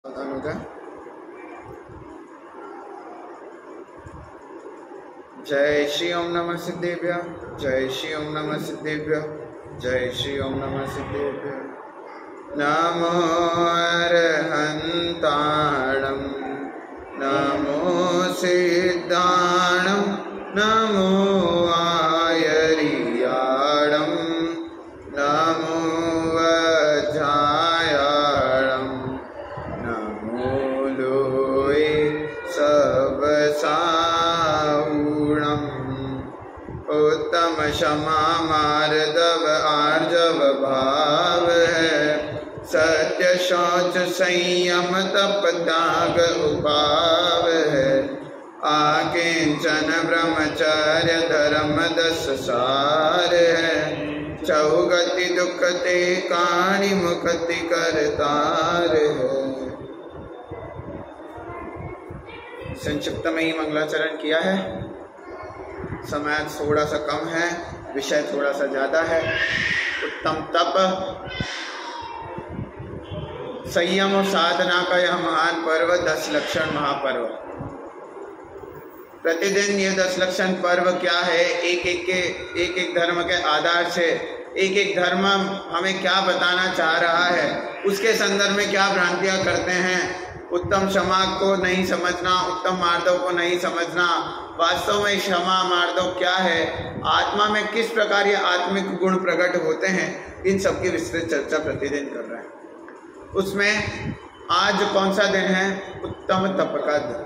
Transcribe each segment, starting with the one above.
अनुजा जय श्री ओम नमः सिद्धेभ्य, जय श्री ओम नमः सिद्धेभ्य, जय श्री ओम नमः सिद्धेभ्य। नमो अरहन्ताणं, नमो सिद्धाणं, नमो आयरियाणं, नमो वज्रायाणं, नमो लोये सबसाहुणम्। उत्तम क्षमा मार्दव आर्जव भाव है, सत्य शौच संयम तप त्याग उपाव है। आकिंचन ब्रह्मचर्य धर्म 10 सार है, चौगति दुखते काणी मुक्ति करतार है। संक्षिप्त में ही मंगलाचरण किया है। समय थोड़ा सा कम है, विषय थोड़ा सा ज्यादा है। उत्तम तप, संयम और साधना का यह महान पर्व 10 लक्षण महापर्व। प्रतिदिन ये 10 लक्षण पर्व क्या है, एक एक धर्म के आधार से एक एक धर्म हमें क्या बताना चाह रहा है, उसके संदर्भ में क्या भ्रांतियां करते हैं। उत्तम क्षमा को नहीं समझना, उत्तम मार्दव को नहीं समझना, वास्तव में क्षमा मार्दव क्या है, आत्मा में किस प्रकार ये आत्मिक गुण प्रकट होते हैं, इन सब की विस्तृत चर्चा प्रतिदिन कर रहे हैं। उसमें आज कौन सा दिन है? उत्तम तप का दिन।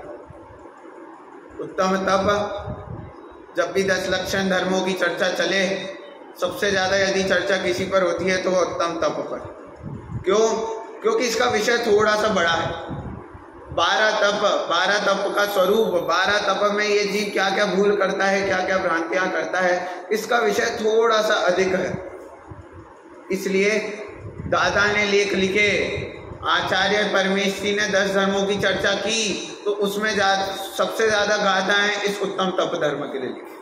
उत्तम तप, जब भी 10 लक्षण धर्मों की चर्चा चले, सबसे ज्यादा यदि चर्चा किसी पर होती है तो वो उत्तम तप पर। क्यों? क्योंकि इसका विषय थोड़ा सा बड़ा है। 12 तप का स्वरूप, 12 तप में ये जीव क्या क्या भूल करता है, क्या क्या भ्रांतियां करता है, इसका विषय थोड़ा सा अधिक है। इसलिए दादा ने लेख लिखे, आचार्य परमेश्वरी ने 10 धर्मों की चर्चा की, तो उसमें सबसे ज्यादा गाथाएं इस उत्तम तप धर्म के लिए लिखी।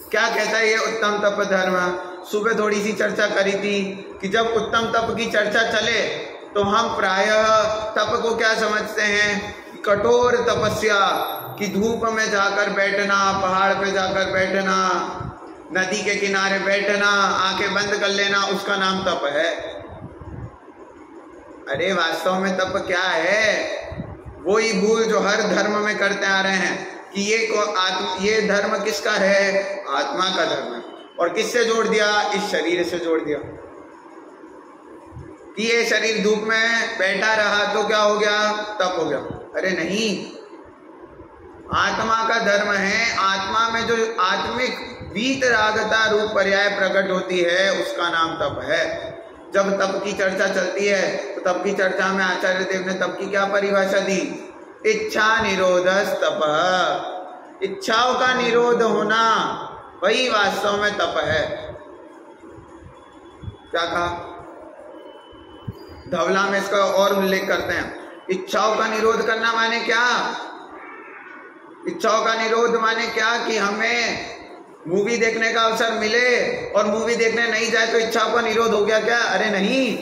क्या कहता है ये उत्तम तप धर्म? सुबह थोड़ी सी चर्चा करी थी कि जब उत्तम तप की चर्चा चले तो हम प्रायः तप को क्या समझते हैं? कठोर तपस्या, कि धूप में जाकर बैठना, पहाड़ पे जाकर बैठना, नदी के किनारे बैठना, आंखें बंद कर लेना, उसका नाम तप है। अरे वास्तव में तप क्या है? वही भूल जो हर धर्म में करते आ रहे हैं कि ये धर्म किसका है? आत्मा का धर्म है। और किससे जोड़ दिया? इस शरीर से जोड़ दिया कि ये शरीर धूप में बैठा रहा तो क्या हो गया? तप हो गया। अरे नहीं, आत्मा का धर्म है। आत्मा में जो आत्मिक वीतरागता रूप पर्याय प्रकट होती है, उसका नाम तप है। जब तप की चर्चा चलती है तो तप की चर्चा में आचार्य देव ने तप की क्या परिभाषा दी? इच्छा निरोधस तप। इच्छाओं का निरोध होना, वही वास्तव में तप है। क्या कहा? धवला में इसका और उल्लेख करते हैं। इच्छाओं का निरोध करना माने क्या? इच्छाओं का निरोध माने क्या? कि हमें मूवी देखने का अवसर मिले और मूवी देखने नहीं जाए तो इच्छाओं का निरोध हो गया क्या? अरे नहीं,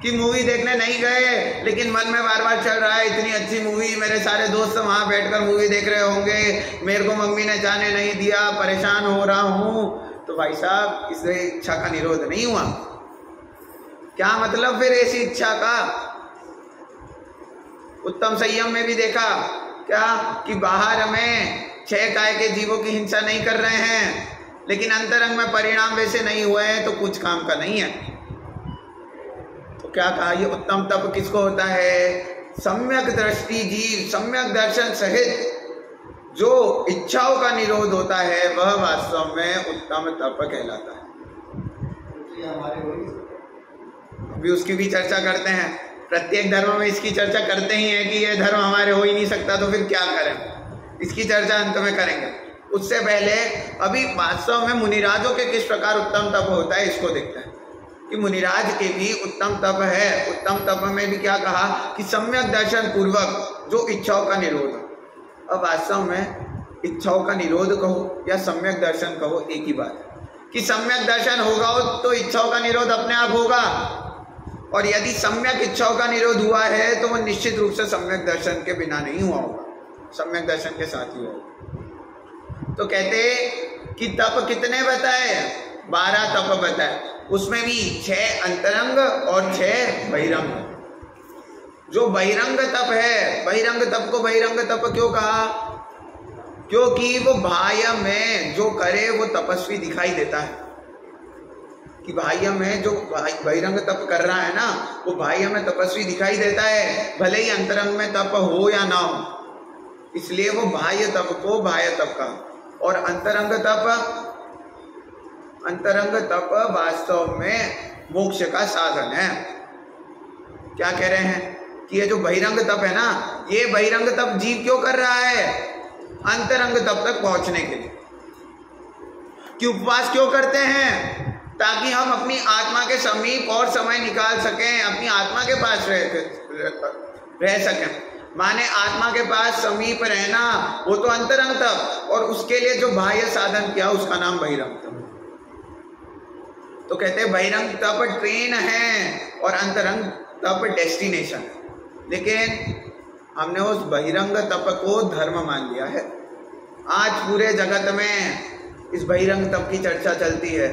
कि मूवी देखने नहीं गए लेकिन मन में बार बार चल रहा है इतनी अच्छी मूवी, मेरे सारे दोस्त वहां बैठकर मूवी देख रहे होंगे, मेरे को मम्मी ने जाने नहीं दिया, परेशान हो रहा हूं, तो भाई साहब इससे इच्छा का निरोध नहीं हुआ। क्या मतलब फिर ऐसी इच्छा का? उत्तम संयम में भी देखा क्या कि बाहर में 6 काय के जीवों की हिंसा नहीं कर रहे हैं, लेकिन अंतरंग में परिणाम वैसे नहीं हुए हैं, तो कुछ काम का नहीं है। तो क्या कहा? ये उत्तम तप किसको होता है? सम्यक दृष्टि जीव, सम्यक दर्शन सहित जो इच्छाओं का निरोध होता है, वह वास्तव में उत्तम तप कहलाता है। अभी उसकी भी चर्चा करते हैं। प्रत्येक धर्म में इसकी चर्चा करते ही हैं कि यह धर्म हमारे हो ही नहीं सकता, तो फिर क्या करें? इसकी चर्चा अंत में करेंगे। उससे पहले अभी वास्तव में मुनिराजों के किस प्रकार उत्तम तप होता है, इसको देखते हैं कि मुनिराज के भी उत्तम तप है। उत्तम तप में भी क्या कहा कि सम्यक दर्शन पूर्वक जो इच्छाओं का निरोध। अब वास्तव में इच्छाओं का निरोध कहो या सम्यक दर्शन कहो, एक ही बात है कि सम्यक दर्शन होगा तो इच्छाओं का निरोध अपने आप होगा, और यदि सम्यक इच्छाओं का निरोध हुआ है तो वो निश्चित रूप से सम्यक दर्शन के बिना नहीं हुआ होगा, सम्यक दर्शन के साथ ही होगा। तो कहते कि तप कितने बताए? 12 तप बताए, उसमें भी 6 अंतरंग और 6 बहिरंग। जो बहिरंग तप है, बहिरंग तप को बहिरंग तप क्यों कहा? क्योंकि वो बाह्य में जो करे वो तपस्वी दिखाई देता है, कि बाह्य में जो बहिरंग तप कर रहा है ना, वो बाह्य में तपस्वी दिखाई देता है, भले ही अंतरंग में तप हो या ना हो। इसलिए वो बाह्य तप को बाह्य तप का। और अंतरंग तप वास्तव में मोक्ष का साधन है। क्या कह रहे हैं कि ये जो बहिरंग तप है ना, ये बहिरंग तप जीव क्यों कर रहा है? अंतरंग तप तक पहुंचने के लिए। कि उपवास क्यों करते हैं? ताकि हम अपनी आत्मा के समीप और समय निकाल सकें, अपनी आत्मा के पास रह सकें। माने आत्मा के पास समीप रहना, वो तो अंतरंग तप, और उसके लिए जो बाह्य साधन किया उसका नाम बहिरंग तप। तो कहते हैं बहिरंग तप ट्रेन है और अंतरंग तप डेस्टिनेशन है। लेकिन हमने उस बहिरंग तप को धर्म मान लिया है। आज पूरे जगत में इस बहिरंग तप की चर्चा चलती है।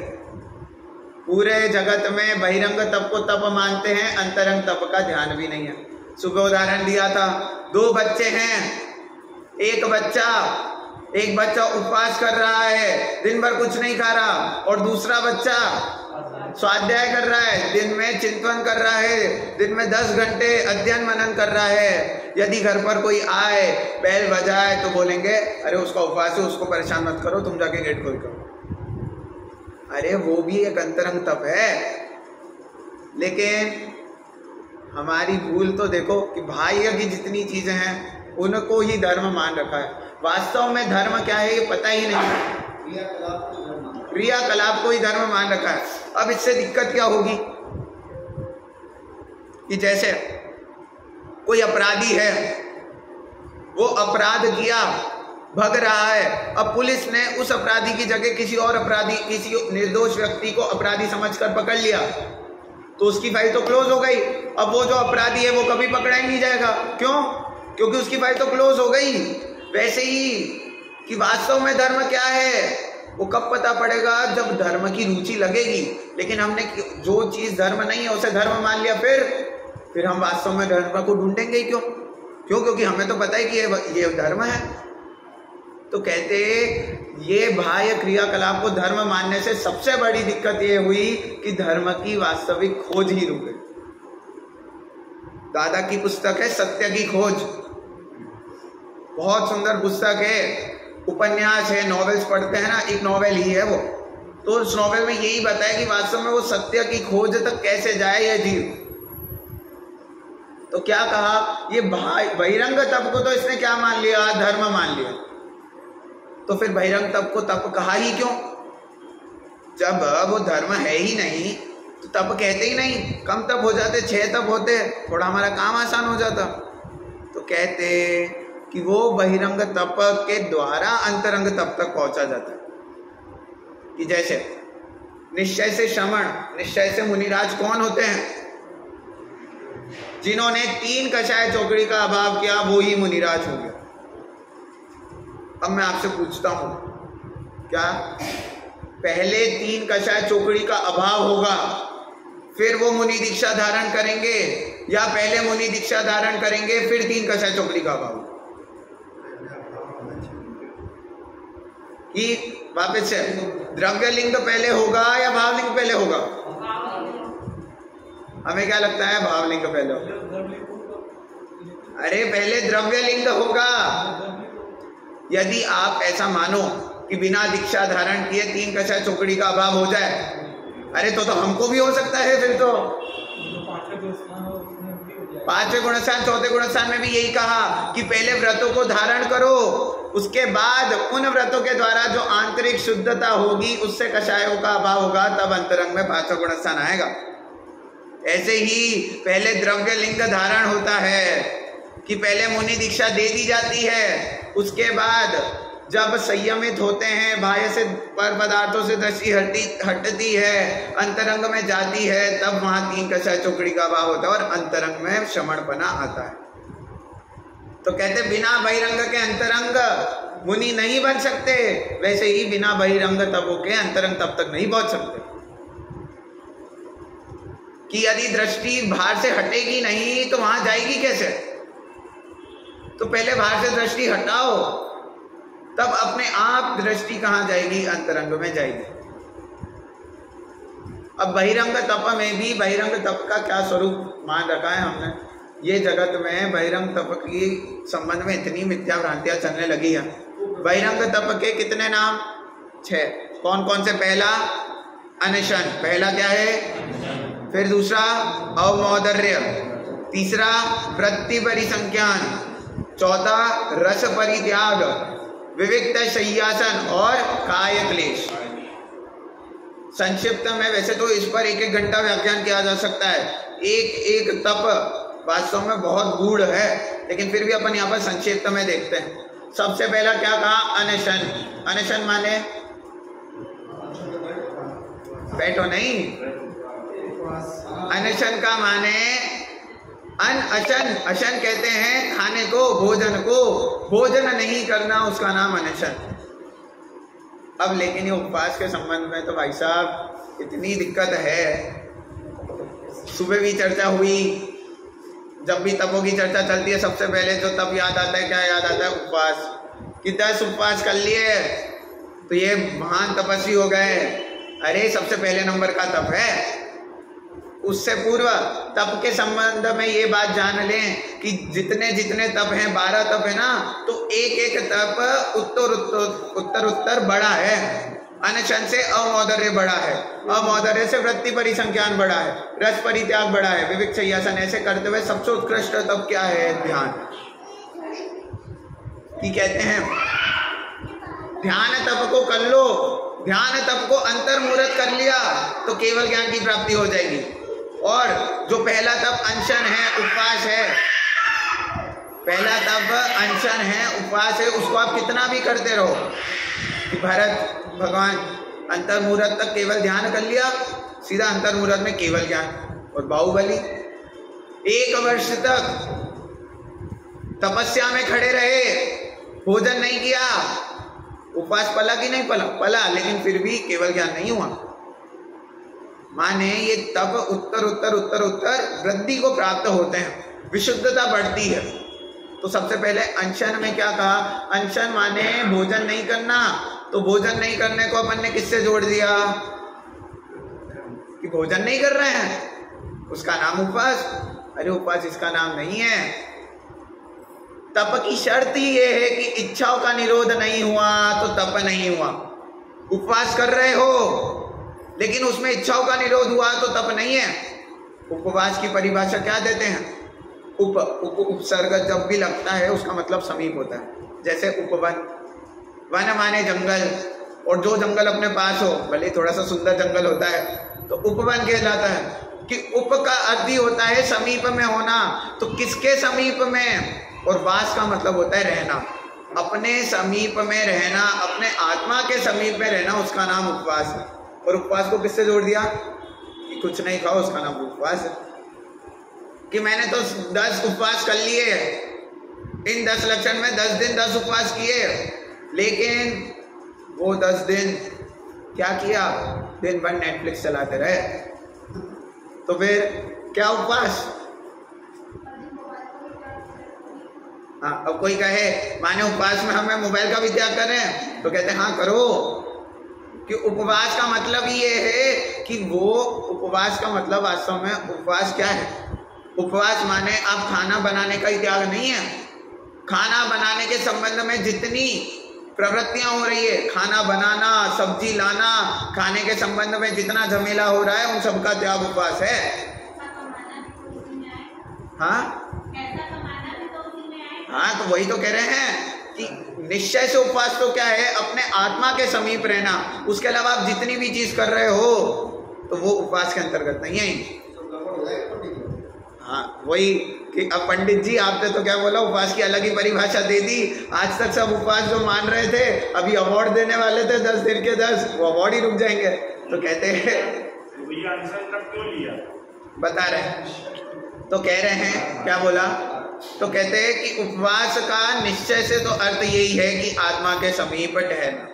पूरे जगत में बहिरंग तप को तप मानते हैं, अंतरंग तप का ध्यान भी नहीं है। सुबह उदाहरण दिया था, 2 बच्चे हैं, एक बच्चा उपवास कर रहा है, दिन भर कुछ नहीं खा रहा, और दूसरा बच्चा स्वाध्याय कर रहा है, दिन में चिंतन कर रहा है, दिन में 10 घंटे अध्ययन मनन कर रहा है। यदि घर पर कोई आए, बैल बजाए, तो बोलेंगे अरे उसका उपवास है, उसको परेशान मत करो, तुम जाके गेट खोल करो। अरे वो भी एक अंतरंग तप है। लेकिन हमारी भूल तो देखो कि बाह्य की जितनी चीजें हैं उनको ही धर्म मान रखा है। वास्तव में धर्म क्या है ये पता ही नहीं। क्रियाकलाप को ही धर्म मान रखा है। अब इससे दिक्कत क्या होगी कि जैसे कोई अपराधी है, वो अपराध किया, भग रहा है, अब पुलिस ने उस अपराधी की जगह किसी और अपराधी, किसी निर्दोष व्यक्ति को अपराधी समझकर पकड़ लिया, तो उसकी फाइल तो क्लोज हो गई। अब वो जो अपराधी है वो कभी पकड़ा ही नहीं जाएगा। क्यों? क्योंकि उसकी फाइल तो क्लोज हो गई। वैसे ही कि वास्तव में धर्म क्या है वो कब पता पड़ेगा? जब धर्म की रुचि लगेगी। लेकिन हमने जो चीज धर्म नहीं है उसे धर्म मान लिया, फिर हम वास्तव में धर्म को ढूंढेंगे ही क्यों? क्योंकि हमें तो पता है कि ये धर्म है। तो कहते ये बाह्य क्रियाकलाप को धर्म मानने से सबसे बड़ी दिक्कत ये हुई कि धर्म की वास्तविक खोज ही रुक गई। दादा की पुस्तक है सत्य की खोज, बहुत सुंदर पुस्तक है, उपन्यास है, नॉवेल्स पढ़ते हैं ना, एक नॉवेल ही है वो। तो उस नॉवेल में यही बताया कि वास्तव में वो सत्य की खोज तक कैसे जाए यह जीव। तो क्या कहा, ये बहिरंग तप को तो इसने क्या मान लिया? धर्म मान लिया। तो फिर बहिरंग तप को तप कहा ही क्यों? जब वो धर्म है ही नहीं तो तप कहते ही नहीं। कम तप हो जाते, 6 तप होते, थोड़ा हमारा काम आसान हो जाता। तो कहते कि वो बहिरंग तप के द्वारा अंतरंग तप तक पहुंचा जाता है। कि जैसे निश्चय से श्रवण, निश्चय से मुनिराज कौन होते हैं? जिन्होंने 3 कषाय चौकड़ी का अभाव किया वो ही मुनिराज हो गया। अब मैं आपसे पूछता हूं, क्या पहले 3 कषाय चौकड़ी का अभाव होगा फिर वो मुनि दीक्षा धारण करेंगे, या पहले मुनि दीक्षा धारण करेंगे फिर 3 कषाय चौकड़ी का अभाव? कि वापस से द्रव्य लिंग पहले होगा या भावलिंग पहले होगा? हमें क्या लगता है भावलिंग पहले होगा। अरे पहले द्रव्य लिंग होगा। यदि आप ऐसा मानो कि बिना दीक्षा धारण किए 3 कषाय चौकड़ी का अभाव हो जाए, अरे तो हमको भी हो सकता है। फिर तो 5वें गुणस्थान 4थे गुणस्थान में भी यही कहा कि पहले व्रतों को धारण करो, उसके बाद उन व्रतों के द्वारा जो आंतरिक शुद्धता होगी उससे कषायों का अभाव होगा, तब अंतरंग में 5वां गुणस्थान आएगा। ऐसे ही पहले द्रव्य लिंग धारण होता है कि पहले मुनि दीक्षा दे दी जाती है, उसके बाद जब संयमित होते हैं, बाह्य से पर पदार्थों से दृष्टि हटती है, अंतरंग में जाती है, तब वहां 3 कषाय चौकड़ी का भाव होता है और अंतरंग में श्रमणपना आता है। तो कहते बिना बहिरंग के अंतरंग मुनि नहीं बन सकते, वैसे ही बिना बहिरंग तपो के अंतरंग तब तक नहीं पहुंच सकते। कि यदि दृष्टि बाहर से हटेगी नहीं तो वहां जाएगी कैसे? तो पहले बाहर से दृष्टि हटाओ, तब अपने आप दृष्टि कहां जाएगी? अंतरंग में जाएगी। अब बहिरंग तप में भी बहिरंग तप का क्या स्वरूप मान रखा है हमने? ये जगत में बहिरंग तप की संबंध में इतनी मिथ्या भ्रांतियां चलने लगी है। बहिरंग तप के कितने नाम? 6। कौन कौन से? पहला अनशन, पहला क्या है? फिर दूसरा अवमौदर्य, तीसरा वृत्ति परिसंख्यान, चौथा रस परित्याग, विविक्त शय्यासन और काय क्लेश। संक्षिप्त में वैसे तो इस पर 1-1 घंटा व्याख्यान किया जा सकता है। एक तप वास्तव में बहुत गूढ़ है, लेकिन फिर भी अपन यहाँ पर संक्षिप्त में देखते हैं। सबसे पहला क्या कहा? अनशन। अनशन माने बैठो नहीं, अनशन का माने अनशन। अशन कहते हैं खाने को, भोजन को, भोजन नहीं करना, उसका नाम अनशन। अब लेकिन ये उपवास के संबंध में तो भाई साहब इतनी दिक्कत है। सुबह भी चर्चा हुई, जब भी तपों की चर्चा चलती है सबसे पहले जो तप याद आता है, क्या याद आता है? उपवास। कि 10 उपवास कर लिए तो ये महान तपस्वी हो गए। अरे सबसे पहले नंबर का तप है। उससे पूर्व तप के संबंध में ये बात जान लें कि जितने जितने तप हैं, 12 तप है ना, तो एक तप उत्तर बड़ा है। अनशन से अवमौदर्य बड़ा है, अवमौदर्य से वृत्ति परिसंख्यान बड़ा है, रस परित्याग बड़ा है, विविक्त शय्यासन। ऐसे करते हुए सबसे उत्कृष्ट तप क्या है? ध्यान। कि कहते हैं ध्यान तप को कर लो, ध्यान तप को अंतर्मुहूर्त कर लिया तो केवल ज्ञान की प्राप्ति हो जाएगी। और जो पहला तप अनशन है, उपवास है, पहला तप अनशन है, उपवास है, उसको आप कितना भी करते रहो। कि भरत भगवान अंतर्मुहूर्त तक केवल ध्यान कर लिया, सीधा अंतर्मुहूर्त में केवल ज्ञान। और बाहुबली 1 वर्ष तक तपस्या में खड़े रहे, भोजन नहीं किया, उपवास पला कि नहीं पला? पला, लेकिन फिर भी केवल ज्ञान नहीं हुआ। माने ये तप उत्तर वृद्धि को प्राप्त होते हैं, विशुद्धता बढ़ती है। तो सबसे पहले अनशन में क्या कहा? अनशन माने भोजन नहीं करना। तो भोजन नहीं करने को अपन ने किससे जोड़ दिया? कि भोजन नहीं कर रहे हैं, उसका नाम उपवास। अरे उपवास इसका नाम नहीं है। तप की शर्त ही ये है कि इच्छाओं का निरोध नहीं हुआ तो तप नहीं हुआ। उपवास कर रहे हो लेकिन उसमें इच्छाओं का निरोध हुआ तो तप नहीं है। उपवास की परिभाषा क्या देते हैं? उपसर्ग जब भी लगता है उसका मतलब समीप होता है। जैसे उपवन, वन माने जंगल, और जो जंगल अपने पास हो, भले थोड़ा सा सुंदर जंगल होता है तो उपवन कहलाता है। कि उप का अर्थ ही होता है समीप में होना, तो किसके समीप में? और वास का मतलब होता है रहना, अपने समीप में रहना, अपने आत्मा के समीप में रहना, उसका नाम उपवास है। और उपवास को किससे जोड़ दिया? कि कुछ नहीं खाओ, उसका नाम उपवास है। कि मैंने तो 10 उपवास कर लिए, इन 10 लक्षण में 10 दिन 10 उपवास किए, लेकिन वो 10 दिन क्या किया? दिन भर नेटफ्लिक्स चलाते रहे, तो फिर क्या उपवास? हाँ, अब कोई कहे माने उपवास में हमें मोबाइल का भी त्याग कर रहे हैं, तो कहते हैं हाँ करो। कि उपवास का मतलब ये है कि वो उपवास का मतलब वास्तव में उपवास क्या है? उपवास माने आप खाना बनाने का ही त्याग नहीं है। खाना बनाने के संबंध में जितनी प्रवृत्तियां हो रही है, खाना बनाना, सब्जी लाना, खाने के संबंध में जितना झमेला हो रहा है, उन सबका त्याग उपवास है। हाँ, तो वही तो कह रहे हैं कि निश्चय से उपवास तो क्या है? अपने आत्मा के समीप रहना। उसके अलावा आप जितनी भी चीज कर रहे हो तो वो उपवास के अंतर्गत नहीं है। हाँ, वही कि अब पंडित जी आपने तो क्या बोला, उपवास की अलग ही परिभाषा दे दी। आज तक सब उपवास जो मान रहे थे, अभी अवार्ड देने वाले थे 10 दिन के 10, वो अवार्ड ही रुक जाएंगे। तो कहते हैं बता रहे हैं, तो कह रहे हैं क्या बोला, तो कहते हैं कि उपवास का निश्चय से तो अर्थ यही है कि आत्मा के समीप ठहरना।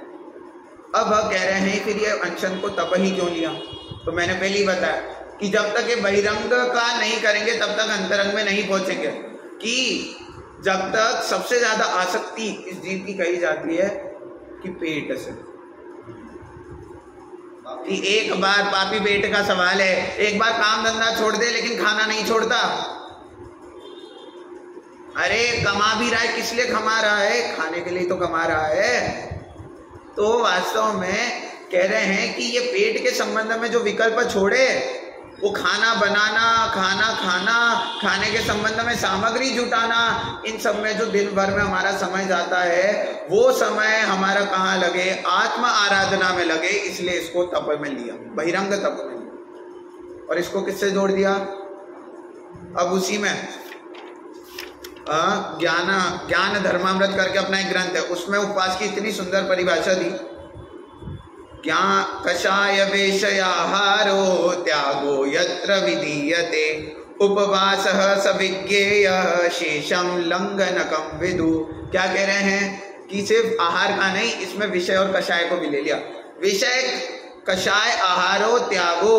अब कह रहे हैं फिर ये अनशन को तब ही क्यों लिया, तो मैंने पहले ही बताया कि जब तक ये बहिरंग का नहीं करेंगे तब तक अंतरंग में नहीं पहुंचेंगे। कि जब तक सबसे ज्यादा आसक्ति इस जीव की कही जाती है कि पेट से, कि एक बार पापी पेट का सवाल है, एक बार काम धंधा छोड़ दे लेकिन खाना नहीं छोड़ता। अरे कमा भी रहा है, किस लिए कमा रहा है, खाने के लिए तो कमा रहा है। तो वास्तव में कह रहे हैं कि ये पेट के संबंध में जो विकल्प छोड़े, वो खाना बनाना, खाना खाना, खाने के संबंध में सामग्री जुटाना, इन सब में जो दिन भर में हमारा समय जाता है, वो समय हमारा कहाँ लगे, आत्म आराधना में लगे। इसलिए इसको तप में लिया, बहिरंग तप में लिया। और इसको किससे जोड़ दिया, अब उसी में ज्ञान धर्मामृत करके अपना एक ग्रंथ है, उसमें उपवास की इतनी सुंदर परिभाषा दी। ज्ञान कषाय वेशयाहारो त्यागो यत्र विधीयते उपवासः सविज्ञेयः शेषम लंघनकम विदु। क्या कह रहे हैं कि सिर्फ आहार का नहीं, इसमें विषय और कषाय को भी ले लिया। विषय कषाय आहारो त्यागो,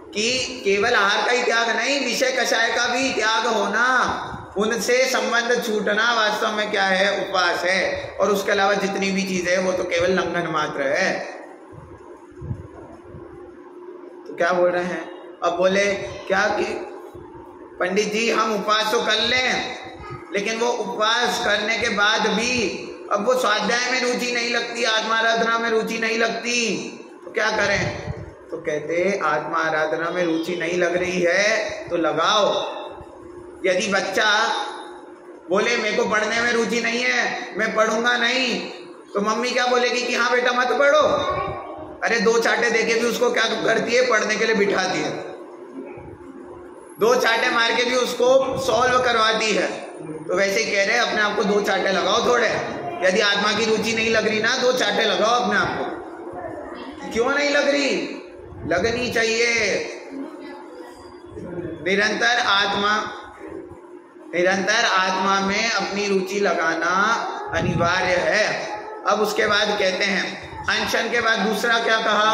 कि केवल आहार का ही त्याग नहीं, विषय कषाय का भी त्याग होना, उनसे संबंध छूटना वास्तव में क्या है, उपवास है। और उसके अलावा जितनी भी चीजें है वो तो केवल लंघन मात्र है। तो क्या बोल रहे हैं, अब बोले क्या कि पंडित जी हम उपवास तो कर लें, लेकिन वो उपवास करने के बाद भी अब वो स्वाध्याय में रुचि नहीं लगती, आत्माराधना में रुचि नहीं लगती, तो क्या करें। तो कहते आत्मा आराधना में रुचि नहीं लग रही है तो लगाओ। यदि बच्चा बोले मेरे को पढ़ने में रुचि नहीं है, मैं पढ़ूंगा नहीं, तो मम्मी क्या बोलेगी कि हाँ बेटा मत पढ़ो। अरे दो चाटे देके भी उसको क्या करती है, पढ़ने के लिए बिठाती है, दो चाटे मार के भी उसको सॉल्व करवाती है। तो वैसे ही कह रहे हैं अपने आप को दो चाटे लगाओ थोड़े। यदि आत्मा की रुचि नहीं लग रही ना, दो चाटे लगाओ अपने आप को। क्यों नहीं लग रही, लगनी चाहिए। निरंतर आत्मा में अपनी रुचि लगाना अनिवार्य है। अब उसके बाद कहते हैं अनशन के बाद दूसरा क्या कहा,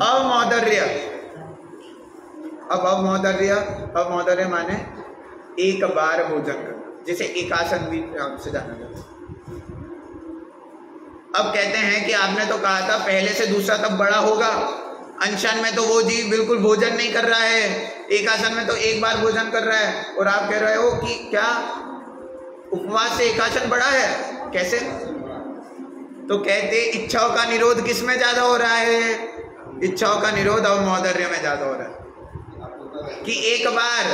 अवमौदर्य। अब अवमौदर्य माने एक बार भोजन करना, जैसे एकासन भी आपसे जाना जाता। अब कहते हैं कि आपने तो कहा था पहले से दूसरा तब बड़ा होगा, अनशन में तो वो जीव बिल्कुल भोजन नहीं कर रहा है, एकासन में तो एक बार भोजन कर रहा है, और आप कह रहे हो कि क्या उपवास से एकासन बड़ा है, कैसे। तो कहते इच्छाओं का निरोध किस में ज्यादा हो रहा है, इच्छाओं का निरोध अवमौदर्य में ज्यादा हो रहा है। कि एक बार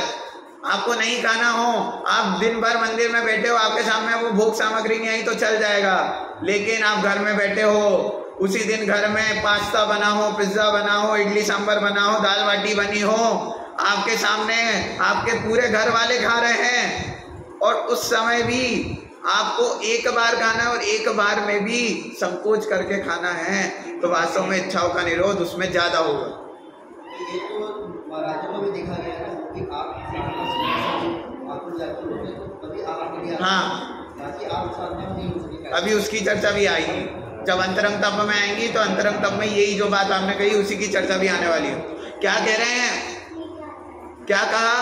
आपको नहीं खाना हो, आप दिन भर मंदिर में बैठे हो, आपके सामने वो भोग सामग्री नहीं आई तो चल जाएगा, लेकिन आप घर में बैठे हो, उसी दिन घर में पास्ता बना हो, पिज्जा बना हो, इडली सांभर बना हो, दाल बाटी बनी हो, आपके सामने आपके पूरे घर वाले खा रहे हैं, और उस समय भी आपको एक बार खाना है और एक बार में भी संकोच करके खाना है, तो वास्तव में इच्छाओं का निरोध उसमें ज्यादा होगा। ये तो महाराजों में भी देखा गया है कि आप अभी उसकी चर्चा भी आएगी, जब अंतरंग तप में आएंगी तो अंतरंग तप में यही जो बात आपने कही उसी की चर्चा भी आने वाली है। क्या कह रहे हैं, क्या कहा,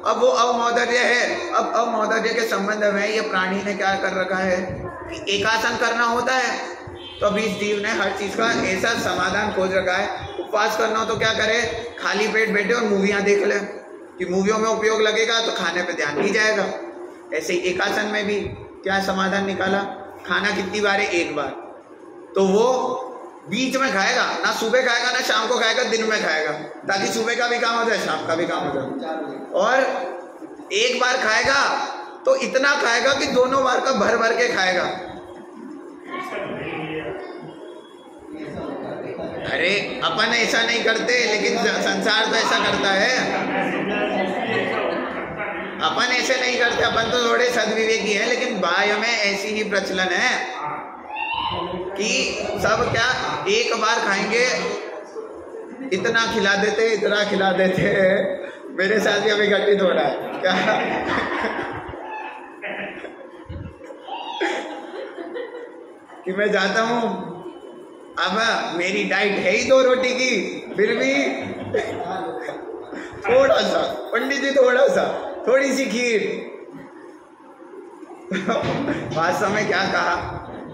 अब वो अवमौदर्य है। अब अवमौदर्य के संबंध में ये प्राणी ने क्या कर रखा है कि एकासन करना होता है, तो अभी इस जीव ने हर चीज का ऐसा समाधान खोज रखा है। उपवास करना हो तो क्या करे, खाली पेट बैठे और मूवियां देख ले, कि मूवियों में उपयोग लगेगा तो खाने पे ध्यान नहीं जाएगा। ऐसे ही एकासन में भी क्या समाधान निकाला, खाना कितनी बार है, एक बार, तो वो बीच में खाएगा, ना सुबह खाएगा ना शाम को खाएगा, दिन में खाएगा, ताकि सुबह का भी काम हो जाए शाम का भी काम हो जाए। और एक बार खाएगा तो इतना खाएगा कि दोनों बार का भर भर के खाएगा। अरे अपन ऐसा नहीं करते, लेकिन संसार तो ऐसा करता है। अपन ऐसे नहीं करते, अपन तो थोड़े सद्विवेकी हैं, लेकिन बाह्य में ऐसी ही प्रचलन है कि सब क्या एक बार खाएंगे, इतना खिला देते, इतना खिला देते। मेरे साथ भी अभी घटित हो रहा है क्या कि मैं जाता हूँ, अब मेरी डाइट है ही 2 रोटी की, फिर भी थोड़ा सा पंडित जी, थोड़ी सी खीर। वास्तव में क्या कहा,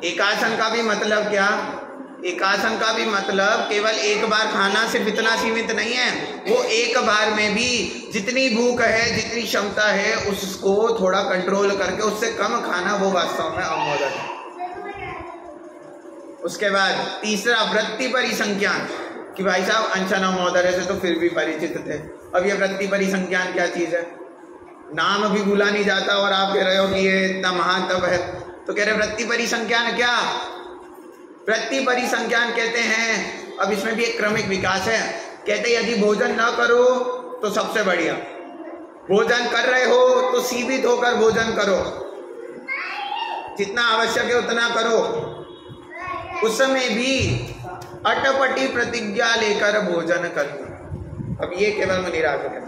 एकासन का भी मतलब क्या, एकासन का भी मतलब केवल एक बार खाना सिर्फ इतना सीमित नहीं है, वो एक बार में भी जितनी भूख है, जितनी क्षमता है, उसको थोड़ा कंट्रोल करके उससे कम खाना, वो वास्तव में अमोदक है। उसके बाद तीसरा वृत्ति परिसंख्यान, कि भाई साहब अनशन अमोदर से तो फिर भी परिचित थे, अब ये वृत्ति परिसंख्यान क्या चीज है, नाम भी भूला नहीं जाता और आप कह रहे हो कि ये इतना महान तप है। तो कह रहे वृत्ति परिसंख्यान क्या, वृत्ति परिसंख्यान कहते हैं, अब इसमें भी एक क्रमिक विकास है। कहते हैं यदि भोजन ना करो तो सबसे बढ़िया, भोजन कर रहे हो तो सीमित होकर भोजन करो, जितना आवश्यक है उतना करो, उस समय भी अटपटी प्रतिज्ञा लेकर भोजन करना। अब ये केवल मुनिराज के,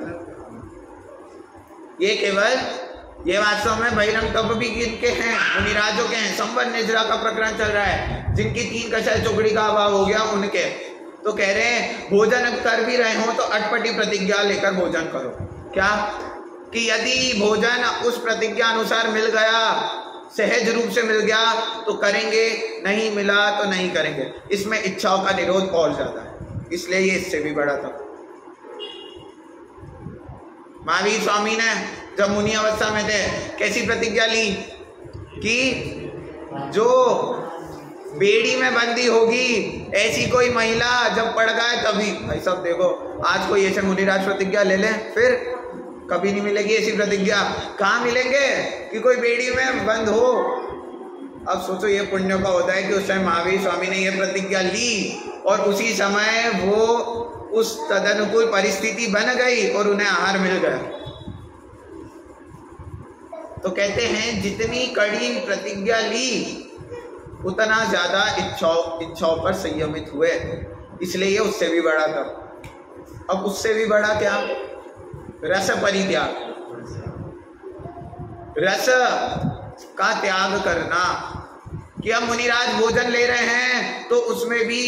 ये केवल, ये वास्तव में बहिरंग तप भी किनके हैं, मुनिराजों के हैं। संवर निद्रा का प्रकरण चल रहा है, जिनकी 3 कषाय चौकड़ी का अभाव हो गया उनके। तो कह रहे हैं भोजन कर भी रहे हो तो अटपटी प्रतिज्ञा लेकर भोजन करो। क्या कि यदि भोजन उस प्रतिज्ञा अनुसार मिल गया, सहज रूप से मिल गया तो करेंगे, नहीं मिला तो नहीं करेंगे। इसमें इच्छाओं का निरोध और ज्यादा है, इसलिए ये इससे भी बड़ा था। महावीर स्वामी ने जब मुनि अवस्था में थे कैसी प्रतिज्ञा ली कि जो बेड़ी में बंदी होगी ऐसी कोई महिला जब पड़ गए तभी, भाई साहब देखो आज कोई ऐसे मुनिराज प्रतिज्ञा ले लें, फिर कभी नहीं मिलेगी ऐसी प्रतिज्ञा। कहाँ मिलेंगे कि कोई बेड़ी में बंद हो। अब सोचो ये पुण्य का होता है कि उस टाइम महावीर स्वामी ने ये प्रतिज्ञा ली और उसी समय वो उस तदनुकूल परिस्थिति बन गई और उन्हें आहार मिल गया। तो कहते हैं जितनी कड़ी प्रतिज्ञा ली उतना ज्यादा इच्छाओं पर संयमित हुए, इसलिए ये उससे भी बड़ा था। अब उससे भी बड़ा क्या, रस परित्याग, रस का त्याग करना। कि हम मुनिराज भोजन ले रहे हैं तो उसमें भी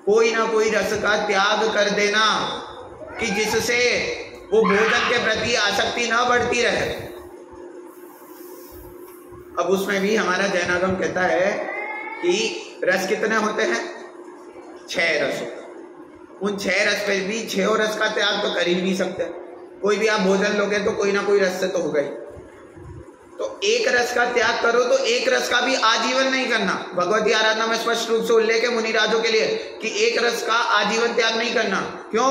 कोई ना कोई रस का त्याग कर देना कि जिससे वो भोजन के प्रति आसक्ति न बढ़ती रहे। अब उसमें भी हमारा जैनागम कहता है कि रस कितने होते हैं, 6 रस। उन 6 रस पे भी 6 रस का त्याग तो कर ही नहीं सकते। कोई भी आप भोजन लोगे तो कोई ना कोई रस से तो होगा ही। तो एक रस का त्याग करो तो एक रस का भी आजीवन नहीं करना। भगवती आराधना में स्पष्ट रूप से उल्लेख है मुनिराजों के लिए कि एक रस का आजीवन त्याग नहीं करना। क्यों?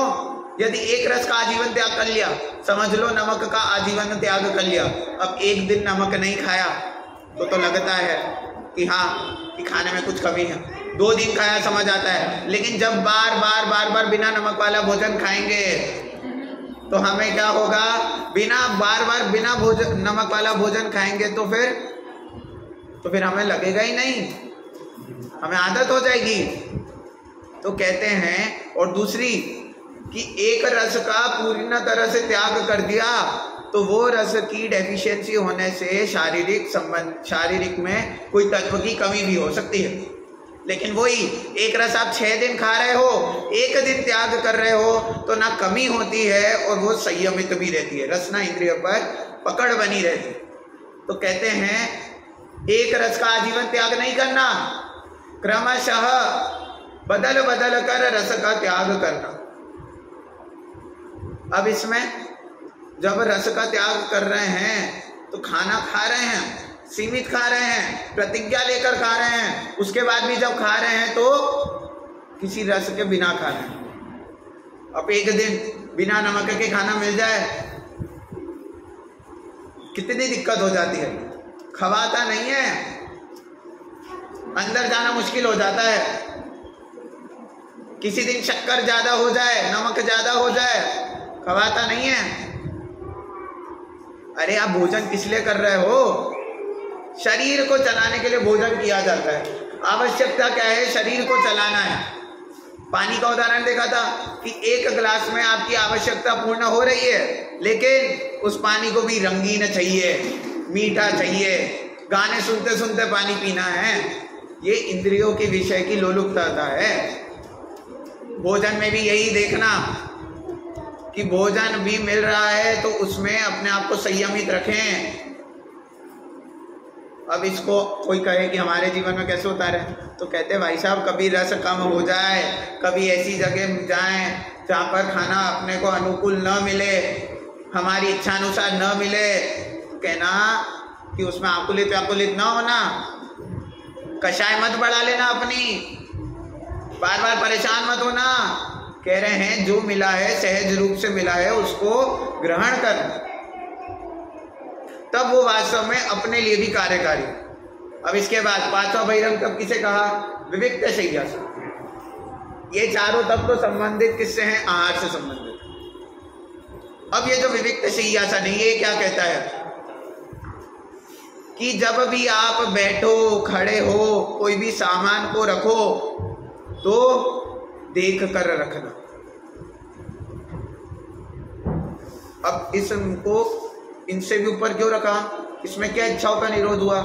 यदि एक रस का आजीवन त्याग कर लिया, समझ लो नमक का आजीवन त्याग कर लिया, अब एक दिन नमक नहीं खाया तो लगता है कि हाँ कि खाने में कुछ कमी है। 2 दिन खाया समझ आता है, लेकिन जब बार बार बिना नमक वाला भोजन खाएंगे तो हमें क्या होगा, बार बार बिना नमक वाला भोजन खाएंगे तो फिर हमें लगेगा ही नहीं, हमें आदत हो जाएगी। तो कहते हैं, और दूसरी कि एक रस का पूर्ण तरह से त्याग कर दिया तो वो रस की डेफिशिएंसी होने से शारीरिक में कोई तत्व की कमी भी हो सकती है। लेकिन वही एक रस आप 6 दिन खा रहे हो, एक दिन त्याग कर रहे हो तो ना कमी होती है और वो संयमित भी रहती है, रसना इंद्रिय पर पकड़ बनी रहती। तो कहते हैं एक रस का आजीवन त्याग नहीं करना, क्रमशः बदल कर रस का त्याग करना। अब इसमें जब रस का त्याग कर रहे हैं तो खाना खा रहे हैं, सीमित खा रहे हैं, प्रतिज्ञा लेकर खा रहे हैं, उसके बाद भी जब खा रहे हैं तो किसी रस के बिना खा रहे हैं। अब एक दिन बिना नमक के खाना मिल जाए कितनी दिक्कत हो जाती है, खवाता नहीं है, अंदर जाना मुश्किल हो जाता है। किसी दिन शक्कर ज्यादा हो जाए, नमक ज्यादा हो जाए, खवाता नहीं है। अरे आप भोजन किस लिए कर रहे हो? शरीर को चलाने के लिए भोजन किया जाता है। आवश्यकता क्या है? शरीर को चलाना है। पानी का उदाहरण देखा था कि एक गिलास में आपकी आवश्यकता पूर्ण हो रही है, लेकिन उस पानी को भी रंगीन चाहिए, मीठा चाहिए, गाने सुनते सुनते पानी पीना है। ये इंद्रियों के विषय की लोलुपता है। भोजन में भी यही देखना कि भोजन भी मिल रहा है तो उसमें अपने आप को संयमित रखें। अब इसको कोई कहे कि हमारे जीवन में कैसे उतारे, तो कहते भाई साहब कभी रस कम हो जाए, कभी ऐसी जगह जाएं जहाँ पर खाना अपने को अनुकूल न मिले, हमारी इच्छा अनुसार न मिले, तो कहना कि उसमें आकुलित व्याकुलित ना होना, कषाय मत बढ़ा लेना अपनी, बार बार परेशान मत होना। कह रहे हैं जो मिला है सहज रूप से मिला है उसको ग्रहण कर, तब वो वास्तव में अपने लिए भी कार्यकारी। अब इसके बाद पांचवा बहिरंग तप किसे कहा? विविक्त शय्यासन। ये चारों तप तो संबंधित किससे हैं? आहार से संबंधित। अब ये जो विविक्त शय्यासन है ये क्या कहता है कि जब भी आप बैठो, खड़े हो, कोई भी सामान को रखो तो देख कर रखना। अब इसको इनसे भी ऊपर क्यों रखा? इसमें क्या इच्छाओं का निरोध हुआ?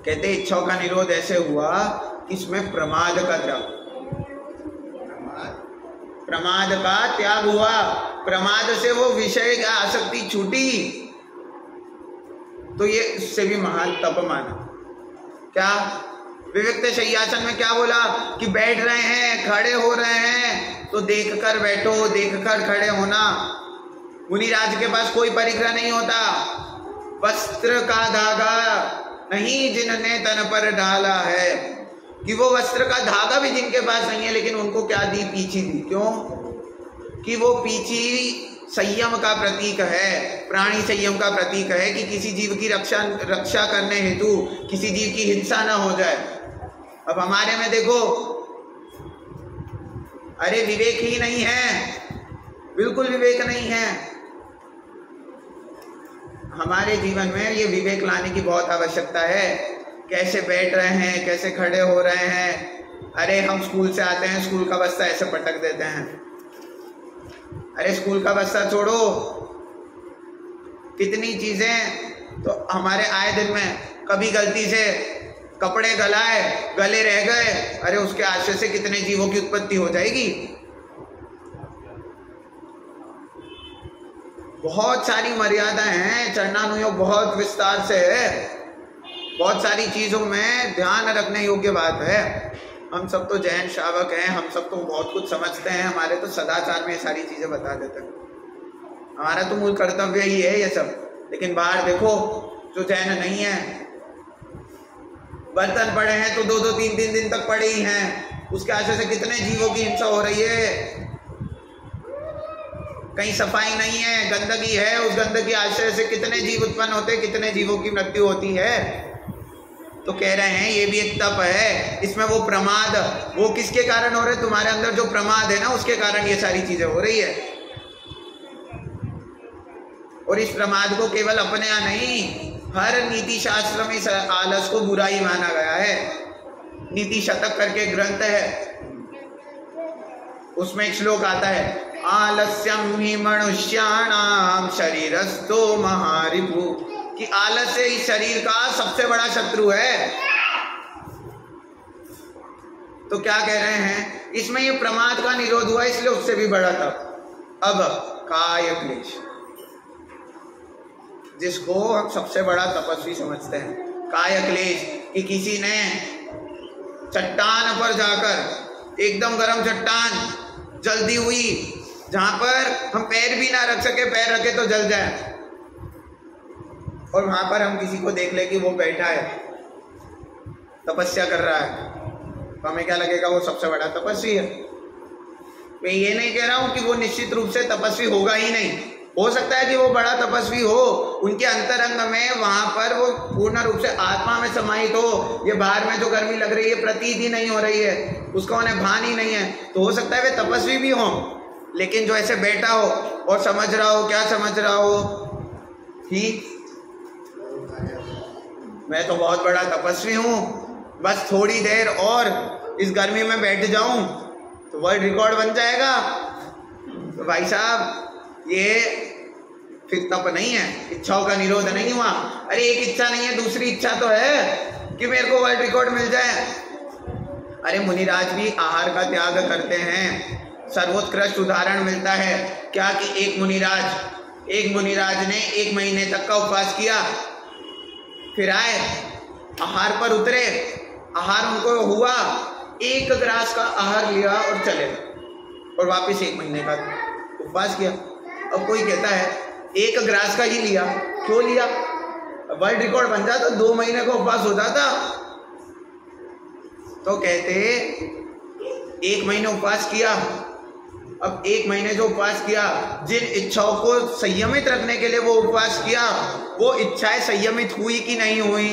कहते इच्छाओं का निरोध ऐसे हुआ कि इसमें प्रमाद का त्याग, प्रमाद का त्याग हुआ। प्रमाद से वो विषय का आसक्ति छूटी, तो ये इससे भी महान तप माना। क्या? विविक्त शय्यासन में क्या बोला कि बैठ रहे हैं, खड़े हो रहे हैं तो देखकर बैठो, देखकर खड़े होना। मुनिराज के पास कोई परिग्रह नहीं होता, वस्त्र का धागा नहीं जिन्होंने तन पर डाला है, कि वो वस्त्र का धागा भी जिनके पास नहीं है, लेकिन उनको क्या दी? पीछी दी। क्यों? कि वो पीछी संयम का प्रतीक है, प्राणी संयम का प्रतीक है कि किसी जीव की रक्षा करने हेतु किसी जीव की हिंसा न हो जाए। अब हमारे में देखो, अरे विवेक ही नहीं है, बिल्कुल विवेक नहीं है। हमारे जीवन में ये विवेक लाने की बहुत आवश्यकता है। कैसे बैठ रहे हैं, कैसे खड़े हो रहे हैं। अरे हम स्कूल से आते हैं, स्कूल का बस्ता ऐसे पटक देते हैं। अरे स्कूल का बस्ता छोड़ो, कितनी चीजें तो हमारे आए दिन में, कभी गलती से कपड़े गले रह गए, अरे उसके आश्रय से कितने जीवों की उत्पत्ति हो जाएगी। बहुत सारी मर्यादाएं हैं, चरणानुयोग बहुत विस्तार से है, बहुत सारी चीजों में ध्यान रखने योग्य बात है। हम सब तो जैन श्रावक हैं, हम सब तो बहुत कुछ समझते हैं, हमारे तो सदाचार में ये सारी चीजें बता देते हैं, हमारा तो मूल कर्तव्य ही है ये सब। लेकिन बाहर देखो जो जैन नहीं है, बर्तन पड़े हैं तो 2-2, 3-3 दिन तक पड़े ही हैं, उसके आश्रय से कितने जीवों की हिंसा हो रही है। कहीं सफाई नहीं है, गंदगी है, उस गंदगी आश्रय से कितने जीव उत्पन्न होते हैं, कितने जीवों की मृत्यु होती है। तो कह रहे हैं ये भी एक तप है। इसमें वो प्रमाद, वो किसके कारण हो रहे? तुम्हारे अंदर जो प्रमाद है ना, उसके कारण ये सारी चीजें हो रही है। और इस प्रमाद को केवल अपने यहाँ नहीं, हर नीति शास्त्र में इस आलस को बुराई माना गया है। नीति शतक करके ग्रंथ है, उसमें एक श्लोक आता है, आलस्यम ही मनुष्याणाम शरीरस्थो महारिपु, कि आलस्य इस शरीर का सबसे बड़ा शत्रु है। तो क्या कह रहे हैं? इसमें ये प्रमाद का निरोध हुआ, इसलिए उससे भी बड़ा तप। अब काय क्लेश, जिसको हम सबसे बड़ा तपस्वी समझते हैं, काय क्लेश, कि किसी ने चट्टान पर जाकर, एकदम गर्म चट्टान जल्दी हुई जहां पर हम पैर भी ना रख सके, पैर रखे तो जल जाए, और वहां पर हम किसी को देख ले कि वो बैठा है, तपस्या कर रहा है, तो हमें क्या लगेगा? वो सबसे बड़ा तपस्वी है। मैं ये नहीं कह रहा हूं कि वो निश्चित रूप से तपस्वी होगा ही नहीं, हो सकता है कि वो बड़ा तपस्वी हो, उनके अंतरंग में वहां पर वो पूर्ण रूप से आत्मा में समाहित हो, ये बाहर में जो गर्मी लग रही है प्रतीत ही नहीं हो रही है, उसका उन्हें भान ही नहीं है, तो हो सकता है वे तपस्वी भी हों। लेकिन जो ऐसे बैठा हो और समझ रहा हो, क्या समझ रहा हो कि मैं तो बहुत बड़ा तपस्वी हूँ, बस थोड़ी देर और इस गर्मी में बैठ जाऊं तो वर्ल्ड रिकॉर्ड बन जाएगा। तो भाई साहब, ये फिर तप नहीं है, इच्छाओं का निरोध नहीं हुआ। अरे एक इच्छा नहीं है, दूसरी इच्छा तो है कि मेरे को वर्ल्ड रिकॉर्ड मिल जाए। अरे मुनिराज भी आहार का त्याग करते हैं। सर्वोत्कृष्ट उदाहरण मिलता है क्या कि एक मुनिराज ने 1 महीने तक का उपवास किया, फिर आए, आहार पर उतरे, आहार उनको हुआ, 1 ग्रास का आहार लिया और चले गए और वापस 1 महीने का उपवास किया। अब कोई कहता है 1 ग्रास का ही लिया, क्यों लिया? वर्ल्ड रिकॉर्ड बन जाता, 2 महीने का उपवास हो जाता। तो कहते 1 महीने उपवास किया, अब 1 महीने जो उपवास किया, जिन इच्छाओं को संयमित रखने के लिए वो उपवास किया, वो इच्छाएं संयमित हुई कि नहीं हुई,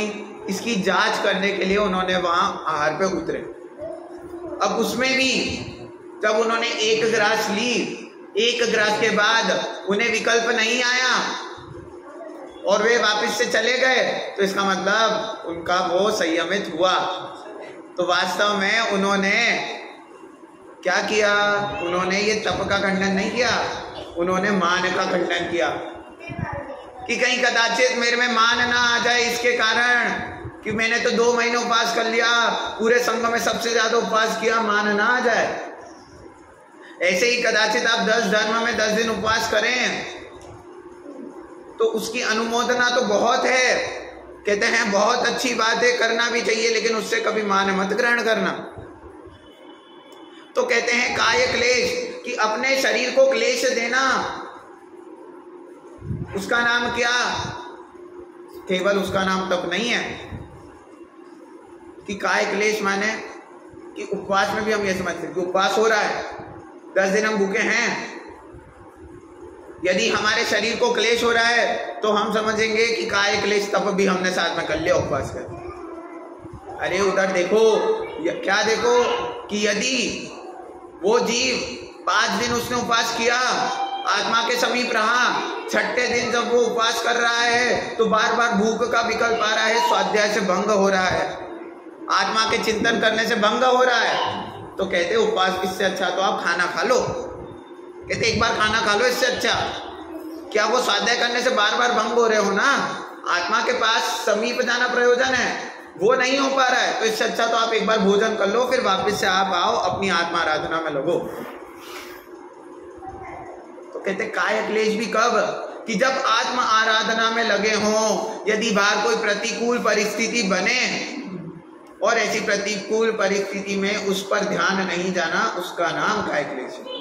इसकी जांच करने के लिए उन्होंने वहां आहार पे उतरे। अब उसमें भी जब उन्होंने 1 ग्रास ली, 1 ग्रास के बाद उन्हें विकल्प नहीं आया और वे वापस से चले गए, तो इसका मतलब उनका वो संयमित हुआ। तो वास्तव में उन्होंने क्या किया? उन्होंने ये तप का खंडन नहीं किया, उन्होंने मान का खंडन किया कि कहीं कदाचित मेरे में मान ना आ जाए, इसके कारण कि मैंने तो 2 महीने उपवास कर लिया, पूरे संघ में सबसे ज्यादा उपवास किया, मान ना आ जाए। ऐसे ही कदाचित आप 10 धर्म में 10 दिन उपवास करें तो उसकी अनुमोदना तो बहुत है, कहते हैं बहुत अच्छी बात है, करना भी चाहिए, लेकिन उससे कभी मान मत ग्रहण करना। तो कहते हैं काय क्लेश, कि अपने शरीर को क्लेश देना, उसका नाम क्या? केवल उसका नाम तप नहीं है। कि काय क्लेश माने कि उपवास में भी हम ये समझते हैं कि उपवास हो रहा है, 10 दिन हम भूखे हैं, यदि हमारे शरीर को क्लेश हो रहा है तो हम समझेंगे कि काय क्लेश तप भी हमने साथ में कर लिया उपवास कर। अरे उधर देखो, क्या देखो कि यदि वो जीव 5 दिन उसने उपवास किया, आत्मा के समीप रहा, 6ठे दिन जब वो उपवास कर रहा है तो बार बार भूख का विकल्प आ रहा है, स्वाध्याय से भंग हो रहा है, आत्मा के चिंतन करने से भंग हो रहा है, तो कहते उपवास इससे अच्छा तो आप खाना खा लो। कहते एक बार खाना खा लो, इससे अच्छा। क्या वो स्वाध्याय करने से बार बार भंग हो रहे हो ना? आत्मा के पास समीप जाना प्रयोजन है, वो नहीं हो पा रहा है, तो इससे अच्छा तो आप एक बार भोजन कर लो, फिर वापस से आप आओ, अपनी आत्मा आराधना में लगो। तो कहते काय क्लेश भी कब? कि जब आत्मा आराधना में लगे हों, यदि बाहर कोई प्रतिकूल परिस्थिति बने और ऐसी प्रतिकूल परिस्थिति में उस पर ध्यान नहीं जाना, उसका नाम काय क्लेश है।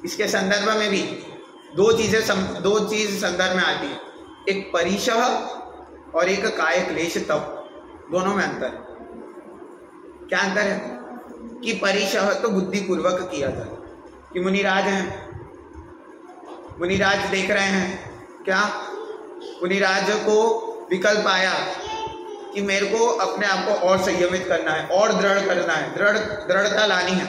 इसके संदर्भ में भी दो चीज संदर्भ में आती है, एक परिशह और एक काय क्लेश तप, दोनों में अंतर है। क्या अंतर है? कि परिशह तो बुद्धिपूर्वक किया जाए, कि मुनिराज हैं, मुनिराज देख रहे हैं, क्या मुनिराज को विकल्प आया कि मेरे को अपने आप को और संयमित करना है, और दृढ़ करना है, दृढ़ता लानी है,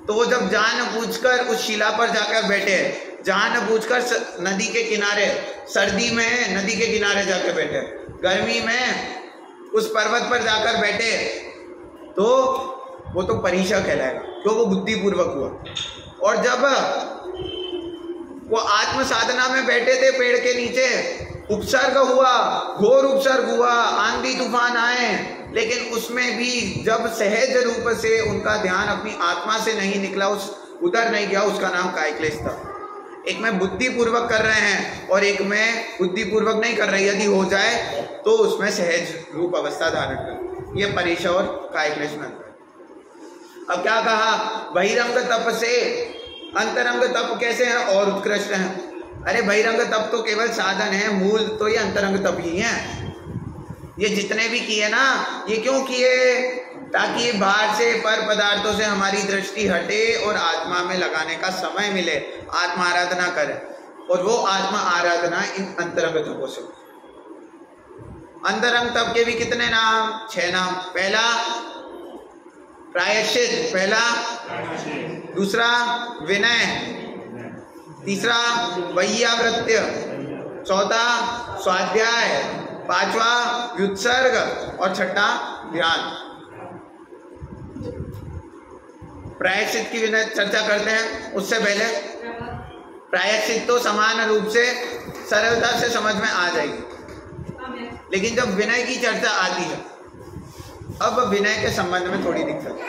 तो वो जब जानबूझकर उस शिला पर जाकर बैठे, जानबूझकर नदी के किनारे, सर्दी में नदी के किनारे जाकर बैठे, गर्मी में उस पर्वत पर जाकर बैठे, तो वो तो परिशह कहलाएगा, क्यों? वो बुद्धिपूर्वक हुआ। और जब वो आत्म साधना में बैठे थे पेड़ के नीचे, उपसर्ग हुआ, घोर उपसर्ग हुआ, आंधी तूफान आए, लेकिन उसमें भी जब सहज रूप से उनका ध्यान अपनी आत्मा से नहीं निकला, उधर नहीं गया, उसका नाम काय क्लेश था। एक में बुद्धिपूर्वक कर रहे हैं और एक में बुद्धिपूर्वक नहीं कर रहे, यदि हो जाए तो उसमें सहज रूप अवस्था धारण कर, ये परिशह और काय क्लेश में अंतर। अब क्या कहा? बहिरंग तप से अंतरंग तप कैसे है और उत्कृष्ट है? अरे बहिरंग तप तो केवल साधन है, मूल तो ये अंतरंग तप ही है। ये जितने भी किए ना, ये क्यों किए? ताकि ये बाहर से पर पदार्थों से हमारी दृष्टि हटे और आत्मा में लगाने का समय मिले, आत्मा आराधना करें। और वो आत्मा आराधना इन अंतरंग तपों से। अंतरंग तप के भी कितने नाम? 6 नाम। पहला प्रायश्चित पहला, दूसरा विनय, तीसरा वैयावृत्य, चौथा स्वाध्याय, पांचवा व्युत्सर्ग और छठा ध्यान। प्रायश्चित की विनय चर्चा करते हैं। उससे पहले प्रायश्चित तो समान रूप से सरलता से समझ में आ जाएगी, लेकिन जब विनय की चर्चा आती है, अब विनय के संबंध में थोड़ी दिक्कत है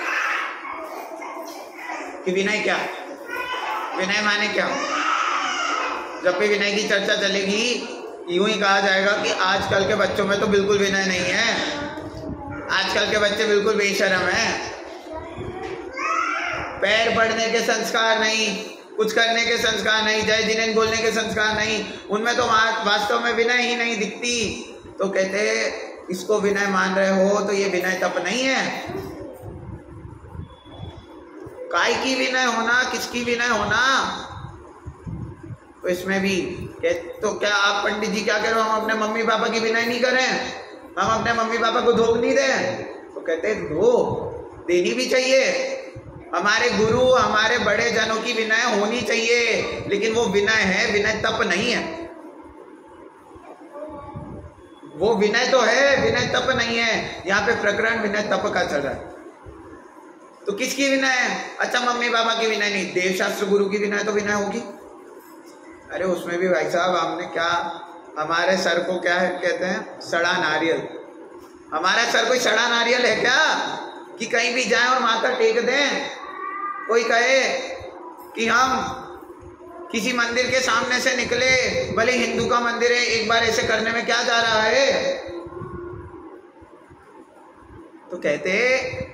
कि विनय क्या, विनय माने क्या। जब भी विनय की चर्चा चलेगी, यूं ही कहा जाएगा कि आजकल के बच्चों में तो बिल्कुल विनय नहीं है, आजकल के बच्चे बिल्कुल बेशर्म हैं, पैर पड़ने के संस्कार नहीं, कुछ करने के संस्कार नहीं, जय जिनेन बोलने के संस्कार नहीं, उनमें तो वास्तव में विनय ही नहीं दिखती। तो कहते इसको विनय मान रहे हो तो ये विनय तप नहीं है। काय की विनय होना, किसकी विनय होना। तो इसमें भी तो क्या आप पंडित जी क्या कह रहे हो, हम अपने मम्मी पापा की विनय नहीं करें, हम अपने मम्मी पापा को धोख नहीं दें। तो कहते धो देनी भी चाहिए, हमारे गुरु हमारे बड़े जनों की विनय होनी चाहिए, लेकिन वो विनय है, विनय तप नहीं है। वो विनय तो है, विनय तप नहीं है। यहाँ पे प्रकरण विनय तप का चल रहा है। तो किसकी विनय है? अच्छा मम्मी पापा की विनय नहीं, देवशास्त्र गुरु की विनय तो विनय होगी। अरे उसमें भी भाई साहब हमने क्या, हमारे सर को क्या है कहते हैं, सड़ा नारियल। हमारा सर कोई सड़ा नारियल है क्या कि कहीं भी जाएं और माथा टेक दें? कोई कहे कि हम किसी मंदिर के सामने से निकले, भले हिंदू का मंदिर है, एक बार ऐसे करने में क्या जा रहा है? तो कहते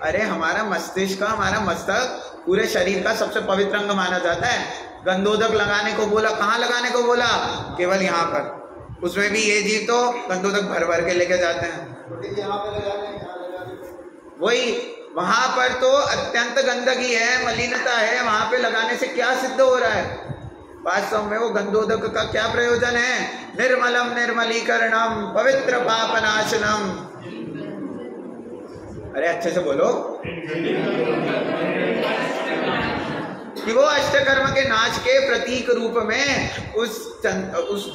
अरे हमारा मस्तिष्क का, हमारा मस्तक पूरे शरीर का सबसे पवित्र अंग माना जाता है। गंधोदक लगाने को बोला, कहाँ लगाने को बोला? केवल यहाँ पर। उसमें भी ये जीव तो गंधोदक भर भर के लेके जाते हैं। वही वहां पर तो अत्यंत गंदगी है, मलिनता है, वहां पे लगाने से क्या सिद्ध हो रहा है? वास्तव में वो गंधोदक का क्या प्रयोजन है? निर्मलम निर्मलीकरणम पवित्र पापनाशनम। अरे अच्छे से बोलो कि वो अष्टकर्म के नाश के प्रतीक रूप में उस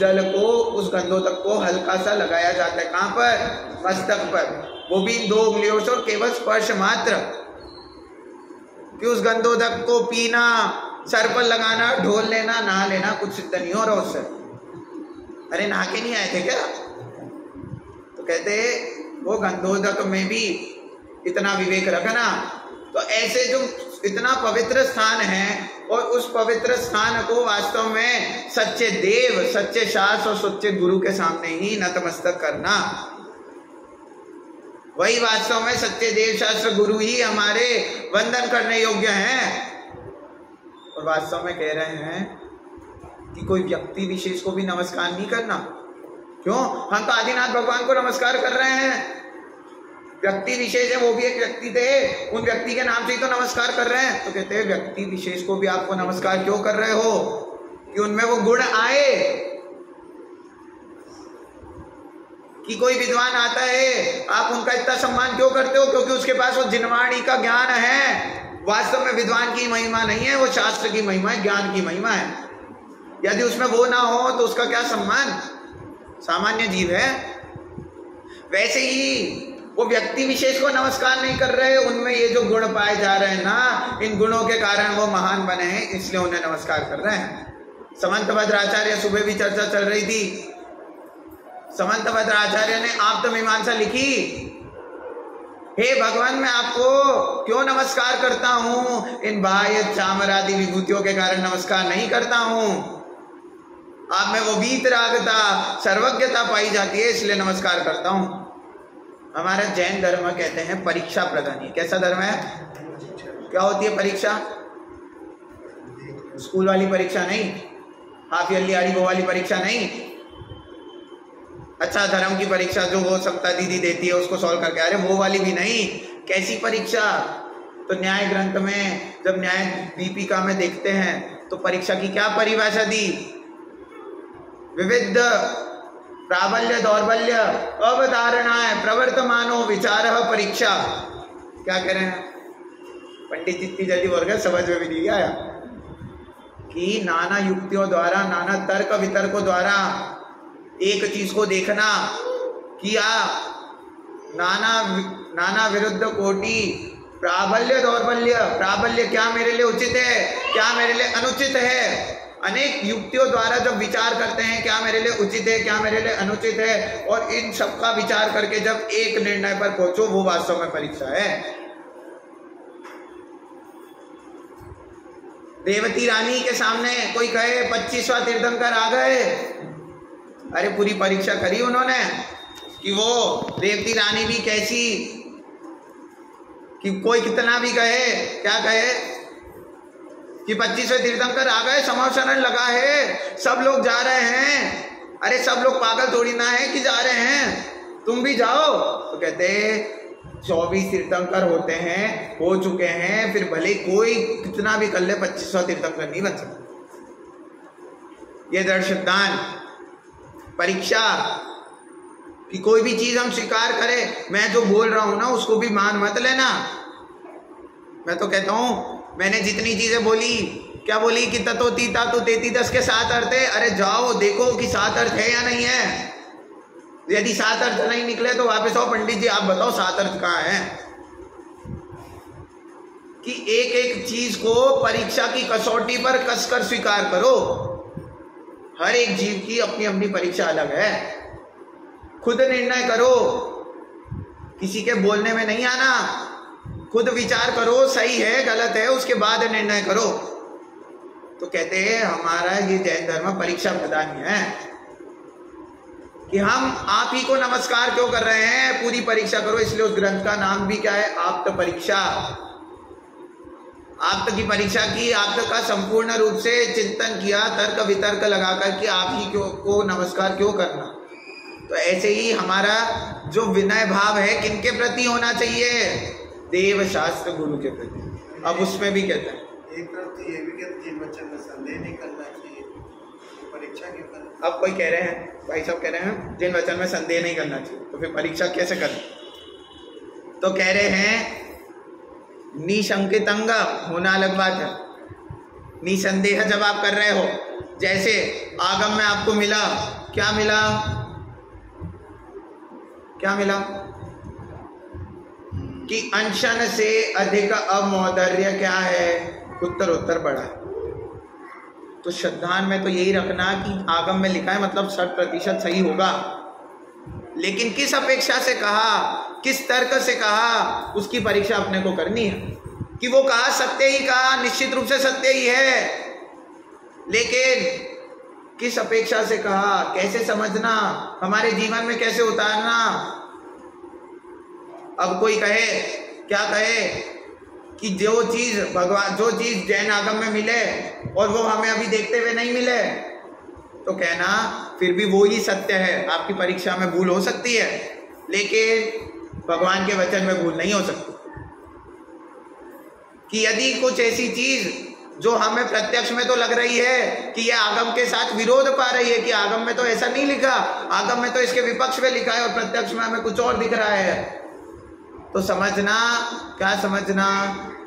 जल को, उस गंधोदक को हल्का सा लगाया जाता है। कहां पर? मस्तक पर, वो भी 2 उंगलियों से और केवल स्पर्श मात्र। कि उस गंधोदक को पीना, सर पर लगाना, ढोल लेना, नहा लेना कुछ सिद्ध नहीं हो रहा उससे। अरे नहा के नहीं आए थे क्या? तो कहते वो गंधोदक में भी इतना विवेक रखना। तो ऐसे जो इतना पवित्र स्थान है, और उस पवित्र स्थान को वास्तव में सच्चे देव, सच्चे शास्त्र और सच्चे गुरु के सामने ही नतमस्तक करना, वही वास्तव में सच्चे देव शास्त्र गुरु ही हमारे वंदन करने योग्य हैं। और वास्तव में कह रहे हैं कि कोई व्यक्ति विशेष को भी नमस्कार नहीं करना। क्यों? हम तो आदिनाथ भगवान को नमस्कार कर रहे हैं। व्यक्ति विशेष है, वो भी एक व्यक्ति थे, उन व्यक्ति के नाम से ही तो नमस्कार कर रहे हैं। तो कहते हैं व्यक्ति विशेष को भी आपको नमस्कार क्यों कर रहे हो? कि उनमें वो गुण आए। कि कोई विद्वान आता है, आप उनका इतना सम्मान क्यों करते हो? क्योंकि उसके पास वो जिनवाणी का ज्ञान है। वास्तव में विद्वान की महिमा नहीं है, वो शास्त्र की महिमा है, ज्ञान की महिमा है। यदि उसमें वो ना हो तो उसका क्या सम्मान? सामान्य जीव है। वैसे ही वो व्यक्ति विशेष को नमस्कार नहीं कर रहे, उनमें ये जो गुण पाए जा रहे हैं ना, इन गुणों के कारण वो महान बने हैं, इसलिए उन्हें नमस्कार कर रहे हैं। समंत भद्राचार्य, सुबह भी चर्चा चल रही थी, समंत भद्राचार्य ने आप्तमीमांसा लिखी। हे भगवान, मैं आपको क्यों नमस्कार करता हूं? इन बाह्य चामर आदि विभूतियों के कारण नमस्कार नहीं करता हूं। आप में वो वीतरागता, सर्वज्ञता पाई जाती है, इसलिए नमस्कार करता हूं। हमारा जैन धर्म कहते हैं परीक्षा प्रधान। कैसा धर्म है? क्या होती है परीक्षा? स्कूल वाली परीक्षा नहीं, हाफ ईयरली आड़ी वो वाली परीक्षा नहीं। अच्छा धर्म की परीक्षा जो वो सप्ताह दीदी देती है उसको सॉल्व करके, अरे वो वाली भी नहीं। कैसी परीक्षा? तो न्याय ग्रंथ में जब न्याय दीपिका में देखते हैं तो परीक्षा की क्या परिभाषा दी? विविध प्राबल्य दौर्बल्य अवधारणाएं प्रवर्तमानो विचार परीक्षा। क्या कह रहे हैं? पंडित जितनी जल्दी बोल गए समझ में भी नहीं आया कि नाना युक्तियों द्वारा, नाना तर्क वितर्कों द्वारा एक चीज को देखना किया, नाना विरुद्ध कोटि प्राबल्य दौर्बल्य, प्राबल्य क्या मेरे लिए उचित है, क्या मेरे लिए अनुचित है, अनेक युक्तियों द्वारा जब विचार करते हैं क्या मेरे लिए उचित है, क्या मेरे लिए अनुचित है, और इन सब का विचार करके जब एक निर्णय पर पहुंचो, वो वास्तव में परीक्षा है। देवती रानी के सामने कोई कहे 25वां तीर्थंकर आ गए, अरे पूरी परीक्षा करी उन्होंने कि वो देवती रानी भी कैसी, कि कोई कितना भी कहे, क्या कहे कि 25वें तीर्थंकर आ गए, समाव शरण लगा है, सब लोग जा रहे हैं, अरे सब लोग पागल थोड़ी ना है कि जा रहे हैं, तुम भी जाओ। तो कहते 24 तीर्थंकर होते हैं, हो चुके हैं, फिर भले कोई कितना भी कर ले 25वां तीर्थंकर नहीं बन सकता। ये दृढ़ सिद्धांत परीक्षा कि कोई भी चीज हम स्वीकार करें, मैं जो बोल रहा हूं ना उसको भी मान मत लेना। मैं तो कहता हूं मैंने जितनी चीजें बोली, क्या बोली कि ततोती तातु तेती 10 के 7 अर्थ है, अरे जाओ देखो कि 7 अर्थ है या नहीं है। यदि 7 अर्थ नहीं निकले तो वापस आओ, पंडित जी आप बताओ 7 अर्थ कहाँ है। कि एक एक चीज को परीक्षा की कसौटी पर कसकर स्वीकार करो। हर एक जीव की अपनी अपनी परीक्षा अलग है, खुद निर्णय करो, किसी के बोलने में नहीं आना, खुद विचार करो सही है गलत है, उसके बाद निर्णय करो। तो कहते हैं हमारा ये जैन धर्म परीक्षा प्रदान है कि हम आप ही को नमस्कार क्यों कर रहे हैं, पूरी परीक्षा करो। इसलिए उस ग्रंथ का नाम भी क्या है, आप्त परीक्षा। आप्त की परीक्षा की, आप्त का संपूर्ण रूप से चिंतन किया, तर्क वितर्क लगाकर कि आप ही को नमस्कार क्यों करना। तो ऐसे ही हमारा जो विनय भाव है किनके प्रति होना चाहिए, देव शास्त्र गुरु के प्रति। अब उसमें भी कहते हैं एक तरफ तो ये भी कहते हैं बच्चे में संदेह नहीं करना चाहिए, परीक्षा क्यों करना। अब कोई कह रहे हैं, भाई साहब कह रहे हैं जिन वचन में संदेह नहीं करना चाहिए, तो फिर परीक्षा कैसे करें। तो कह रहे हैं निशंकित अंग होना अलग बात है, निसंदेह जब आप कर रहे हो, जैसे आगम में आपको मिला, क्या मिला, क्या मिला कि अंशन से अधिक अमौदर्य क्या है, उत्तर बढ़ा। तो श्रद्धान में तो यही रखना कि आगम में लिखा है मतलब 100% सही होगा, लेकिन किस अपेक्षा से कहा, किस तर्क से कहा, उसकी परीक्षा अपने को करनी है। कि वो कहा सत्य ही कहा, निश्चित रूप से सत्य ही है, लेकिन किस अपेक्षा से कहा, कैसे समझना, हमारे जीवन में कैसे उतारना। अब कोई कहे, क्या कहे कि जो चीज भगवान, जो चीज जैन आगम में मिले और वो हमें अभी देखते हुए नहीं मिले, तो कहना फिर भी वो ही सत्य है। आपकी परीक्षा में भूल हो सकती है, लेकिन भगवान के वचन में भूल नहीं हो सकती। कि यदि कुछ ऐसी चीज जो हमें प्रत्यक्ष में तो लग रही है कि यह आगम के साथ विरोध पा रही है, कि आगम में तो ऐसा नहीं लिखा, आगम में तो इसके विपक्ष में लिखा है और प्रत्यक्ष में हमें कुछ और दिख रहा है, तो समझना, क्या समझना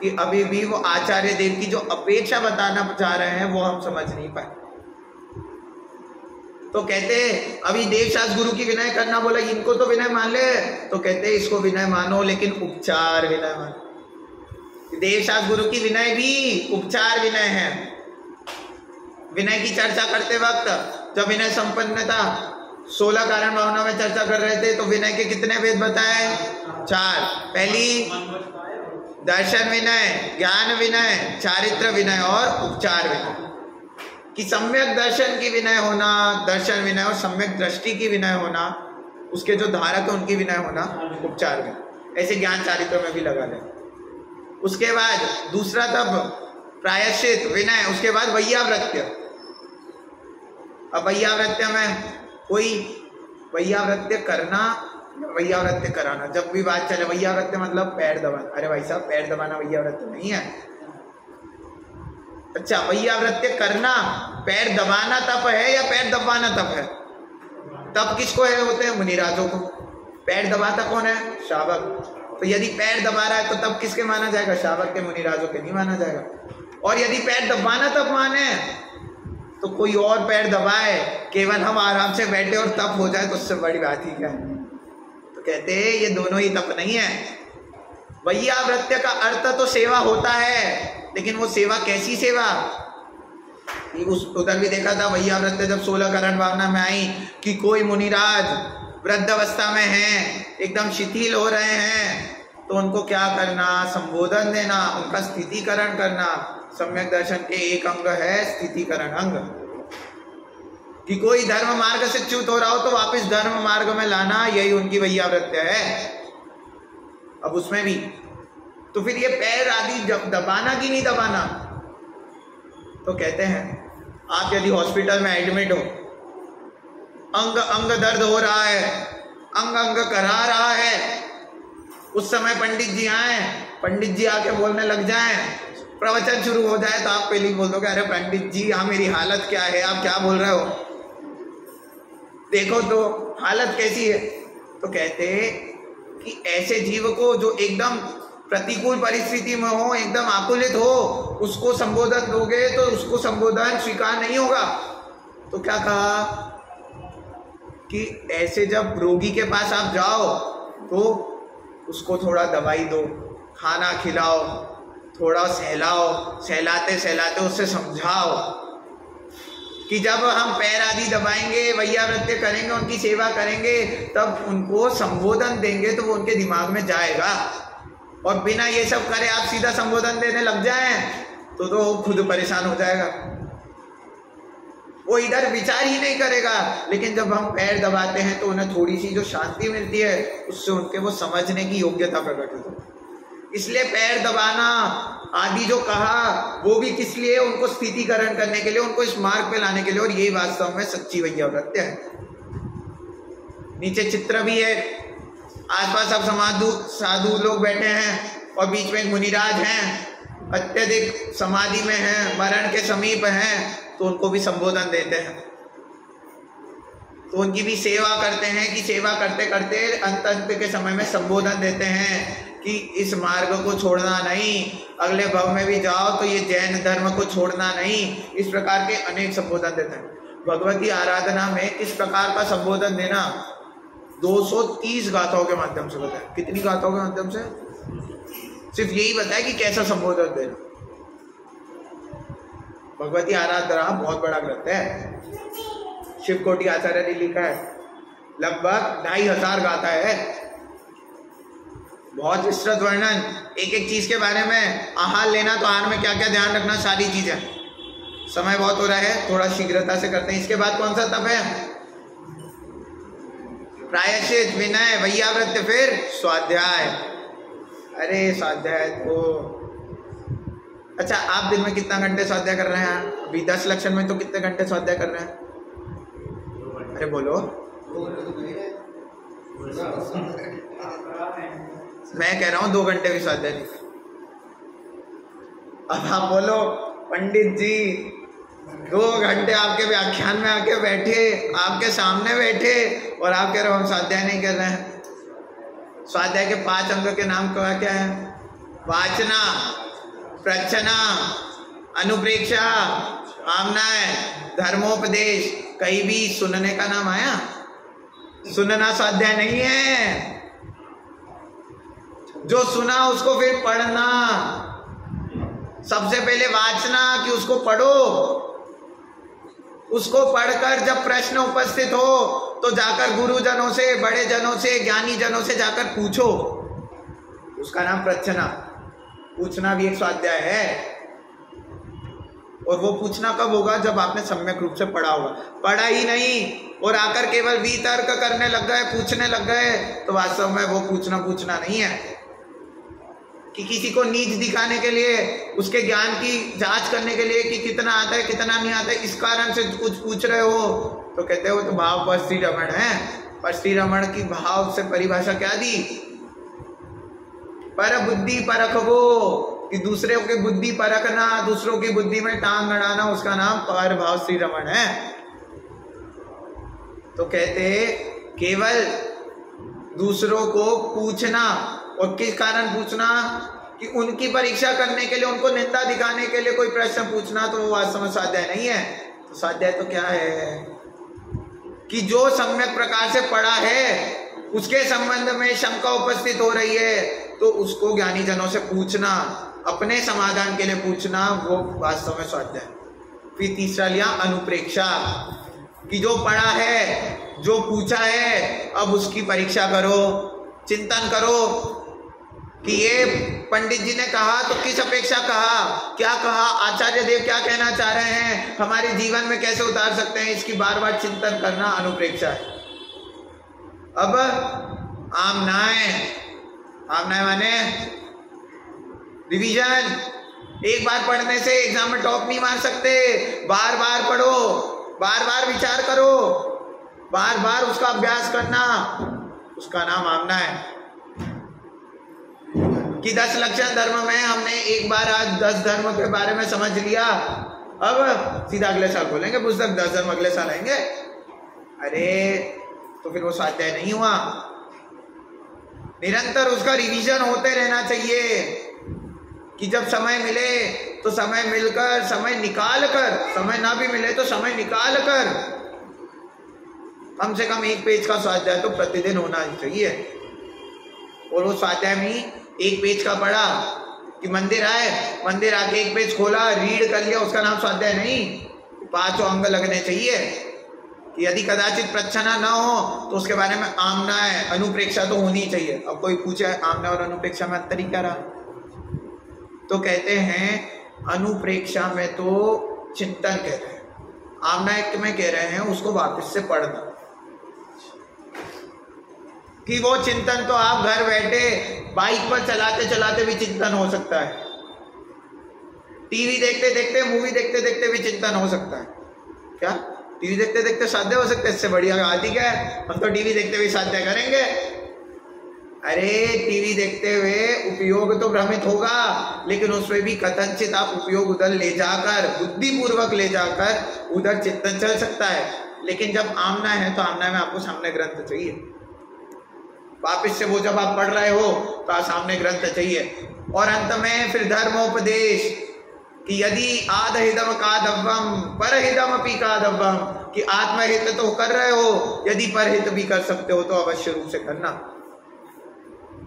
कि अभी भी वो आचार्य देव की जो अपेक्षा बताना चाह रहे हैं वो हम समझ नहीं पाए। तो कहते अभी देवशास्त्र गुरु की विनय करना बोला, इनको तो विनय मान ले, तो कहते इसको विनय मानो लेकिन उपचार विनय मानो। देवशास्त्र गुरु की विनय भी उपचार विनय है। विनय की चर्चा करते वक्त जब विनय संपन्नता 16 कारण भावना में चर्चा कर रहे थे, तो विनय के कितने भेद बताए, 4। पहली दर्शन विनय, ज्ञान विनय, चारित्र विनय और उपचार विनय। कि सम्यक दर्शन की विनय होना, दर्शन विनय और सम्यक दृष्टि की विनय होना, उसके जो धारक है उनकी विनय होना उपचार विनय। ऐसे ज्ञान चारित्र में भी लगा लें। उसके बाद दूसरा तब प्रायश्चित विनय, उसके बाद वैयावृत्य। अब वैयावृत्य में कोई वैयावृत्य करना, वैयावृत्य कराना, जब भी बात चले वैयावृत्य मतलब पैर दबाना। अरे भाई साहब पैर दबाना वैयावृत्य नहीं है। अच्छा, वैयावृत्य करना, पैर दबाना तप है या पैर दबाना तप है? तप किसको है होते हैं? मुनिराजों को। पैर दबाता कौन है? श्रावक। तो यदि पैर दबा रहा है तो तब किसके माना जाएगा? शावक के, मुनिराजों के नहीं माना जाएगा। और यदि पैर दबाना तब माने तो कोई और पैर दबाए, केवल हम आराम से बैठे और तप हो जाए तो उससे बड़ी बात ही क्या है। तो कहते हैं ये दोनों ही तप नहीं है। वैयावृत्य का अर्थ तो सेवा होता है, लेकिन वो सेवा कैसी सेवा? उस उधर भी देखा था वैयावृत्य जब 16 करण भावना में आई कि कोई मुनिराज वृद्ध अवस्था में हैं, एकदम शिथिल हो रहे हैं, तो उनको क्या करना? संबोधन देना, उनका स्थितिकरण करना। सम्यक दर्शन के एक अंग है स्थितिकरण अंग, कि कोई धर्म मार्ग से च्युत हो रहा हो तो वापस धर्म मार्ग में लाना, यही उनकी वैयावृत्य है। अब उसमें भी तो फिर ये पैर आदि जब दबाना कि नहीं दबाना? तो कहते हैं आप यदि हॉस्पिटल में एडमिट हो, अंग अंग दर्द हो रहा है, अंग अंग करा रहा है, उस समय पंडित जी आए, पंडित जी आके बोलने लग जाएं, प्रवचन शुरू हो जाए तो आप पहले ही बोल दोगे अरे पंडित जी हाँ मेरी हालत क्या है, आप क्या बोल रहे हो, देखो तो हालत कैसी है। तो कहते कि ऐसे जीव को जो एकदम प्रतिकूल परिस्थिति में हो, एकदम आकुलित हो, उसको संबोधन दोगे तो उसको संबोधन स्वीकार नहीं होगा। तो क्या कहा कि ऐसे जब रोगी के पास आप जाओ तो उसको थोड़ा दवाई दो, खाना खिलाओ, थोड़ा सहलाओ, सहलाते सहलाते उससे समझाओ कि जब हम पैर आदि दबाएंगे, वैयावृत्य करेंगे, उनकी सेवा करेंगे, तब उनको संबोधन देंगे तो वो उनके दिमाग में जाएगा। और बिना ये सब करे आप सीधा संबोधन देने लग जाएं तो खुद परेशान हो जाएगा, वो इधर विचार ही नहीं करेगा। लेकिन जब हम पैर दबाते हैं तो उन्हें थोड़ी सी जो शांति मिलती है, उससे उनके वो समझने की योग्यता प्रकट होती है। इसलिए पैर दबाना आदि जो कहा वो भी किस लिए? उनको स्थितिकरण करने के लिए, उनको इस मार्ग पे लाने के लिए। और यही वास्तव में सच्ची वैयावृत्य है। नीचे चित्र भी है, आसपास सब साधु लोग बैठे हैं और बीच में एक मुनिराज हैं, अत्यधिक समाधि में हैं, मरण के समीप हैं, तो उनको भी संबोधन देते हैं, तो उनकी भी सेवा करते हैं कि सेवा करते करते अंत के समय में संबोधन देते हैं कि इस मार्ग को छोड़ना नहीं, अगले भव में भी जाओ तो ये जैन धर्म को छोड़ना नहीं। इस प्रकार के अनेक संबोधन देते हैं। भगवती आराधना में किस प्रकार का संबोधन देना? 230 गाथाओं के माध्यम से बताया। कितनी गाथाओं के माध्यम से? सिर्फ यही बताया कि कैसा संबोधन देना। भगवती आराधना बहुत बड़ा ग्रंथ है, शिवकोटि आचार्य ने लिखा है, लगभग 2500 गाथा है, बहुत विस्तृत वर्णन, एक एक चीज के बारे में। आहार लेना तो आहार में क्या क्या ध्यान रखना, सारी चीजें। समय बहुत हो रहा है, थोड़ा शीघ्रता से करते हैं। इसके बाद कौन सा तप है? प्रायश्चित, विनय, वैयावृत्य, फिर स्वाध्याय। अरे स्वाध्याय तो अच्छा, आप दिन में कितना घंटे स्वाध्याय कर रहे हैं? अभी 10 लक्षण में तो कितने घंटे स्वाध्याय कर रहे हैं? अरे बोलो। मैं कह रहा हूँ 2 घंटे भी स्वाध्याय नहीं। अब आप बोलो पंडित जी 2 घंटे आपके व्याख्यान में आके बैठे, आपके सामने बैठे, और आप कह रहे हो हम स्वाध्याय नहीं कर रहे हैं। स्वाध्याय के 5 अंग के नाम क्या है? वाचना, प्रच्छना, अनुप्रेक्षा, आमनाय, धर्मोपदेश। कहीं भी सुनने का नाम आया? सुनना स्वाध्याय नहीं है। जो सुना उसको फिर पढ़ना। सबसे पहले वाचना कि उसको पढ़ो, उसको पढ़कर जब प्रश्न उपस्थित हो तो जाकर गुरुजनों से, बड़े जनों से, ज्ञानी जनों से जाकर पूछो, उसका नाम प्रच्छना। पूछना भी एक स्वाध्याय है। और वो पूछना कब होगा? जब आपने सम्यक रूप से पढ़ा होगा। पढ़ा ही नहीं और आकर केवल वितर्क करने लग गए, पूछने लग गए, तो वास्तव में वो पूछना नहीं है। कि किसी को नीच दिखाने के लिए, उसके ज्ञान की जांच करने के लिए कि कितना आता है कितना नहीं आता है, इस कारण से कुछ पूछ रहे हो, तो कहते हो तो भाव पर श्री रमण है। पर श्री रमण की भाव से परिभाषा क्या दी? पर बुद्धि परखवो, कि दूसरे की बुद्धि परखना, दूसरों की बुद्धि में टांग अड़ाना, उसका नाम पर भाव श्री रमण है। तो कहते केवल दूसरों को पूछना, और किस कारण पूछना कि उनकी परीक्षा करने के लिए, उनको निंदा दिखाने के लिए कोई प्रश्न पूछना, तो वो वास्तव में स्वाध्याय नहीं है। तो स्वाध्याय तो क्या है कि जो सम्यक प्रकार से पढ़ा है उसके संबंध में शंका उपस्थित हो रही है तो उसको ज्ञानी जनों से पूछना, अपने समाधान के लिए पूछना, वो वास्तव में स्वाध्याय। फिर तीसरा लिया अनुप्रेक्षा, कि जो पढ़ा है, जो पूछा है, अब उसकी परीक्षा करो, चिंतन करो कि ये पंडित जी ने कहा तो किस अपेक्षा कहा, क्या कहा, आचार्य देव क्या कहना चाह रहे हैं, हमारे जीवन में कैसे उतार सकते हैं, इसकी बार बार चिंतन करना अनुप्रेक्षा है। अब आमनाय, आमनाय माने रिवीजन। एक बार पढ़ने से एग्जाम में टॉप नहीं मार सकते, बार बार पढ़ो, बार बार विचार करो, बार बार उसका अभ्यास करना, उसका नाम आमना है। कि 10 लक्षण धर्म में हमने एक बार आज 10 धर्म के बारे में समझ लिया, अब सीधा अगले साल खोलेंगे पुस्तक, 10 धर्म अगले साल आएंगे। अरे तो फिर वो स्वाध्याय नहीं हुआ। निरंतर उसका रिवीजन होते रहना चाहिए कि जब समय मिले तो समय मिलकर, समय निकाल कर, समय ना भी मिले तो समय निकाल कर कम से कम 1 पेज का स्वाध्याय तो प्रतिदिन होना ही चाहिए। और वो स्वाध्याय में 1 पेज का पढ़ा कि मंदिर आए, मंदिर आके 1 पेज खोला, रीड कर लिया, उसका नाम स्वाध्याय नहीं। 5 अंग लगने चाहिए कि यदि कदाचित प्रच्छना ना हो तो उसके बारे में आमना है, अनुप्रेक्षा तो होनी चाहिए। अब कोई पूछे आमना और अनुप्रेक्षा में अंतर ही क्या रहा, तो कहते हैं अनुप्रेक्षा में तो चिंतन कहते हैं, आमना एक में कह रहे हैं उसको वापस से पढ़ना, कि वो चिंतन तो आप घर बैठे बाइक पर चलाते चलाते भी चिंतन हो सकता है, टीवी देखते देखते, मूवी देखते देखते भी चिंतन हो सकता है। क्या टीवी देखते देखते स्वाध्याय हो सकता है? इससे बढ़िया आदि क्या है, हम तो टीवी देखते हुए स्वाध्याय करेंगे। अरे टीवी देखते हुए उपयोग तो भ्रमित होगा, लेकिन उसमें भी कथनचित आप उपयोग उधर ले जाकर, बुद्धिपूर्वक ले जाकर उधर चिंतन चल सकता है। लेकिन जब आमना है तो आमना में आपको सामने ग्रंथ चाहिए, वापिस से वो जब आप पढ़ रहे हो तो आप सामने ग्रंथ चाहिए। और अंत में फिर धर्मोपदेश कि यदि आदहिदम कादव्यम परहिदम अपि कादव्यम, कि आत्महित तो कर रहे हो, यदि परहित भी कर सकते हो तो अवश्य रूप से करना।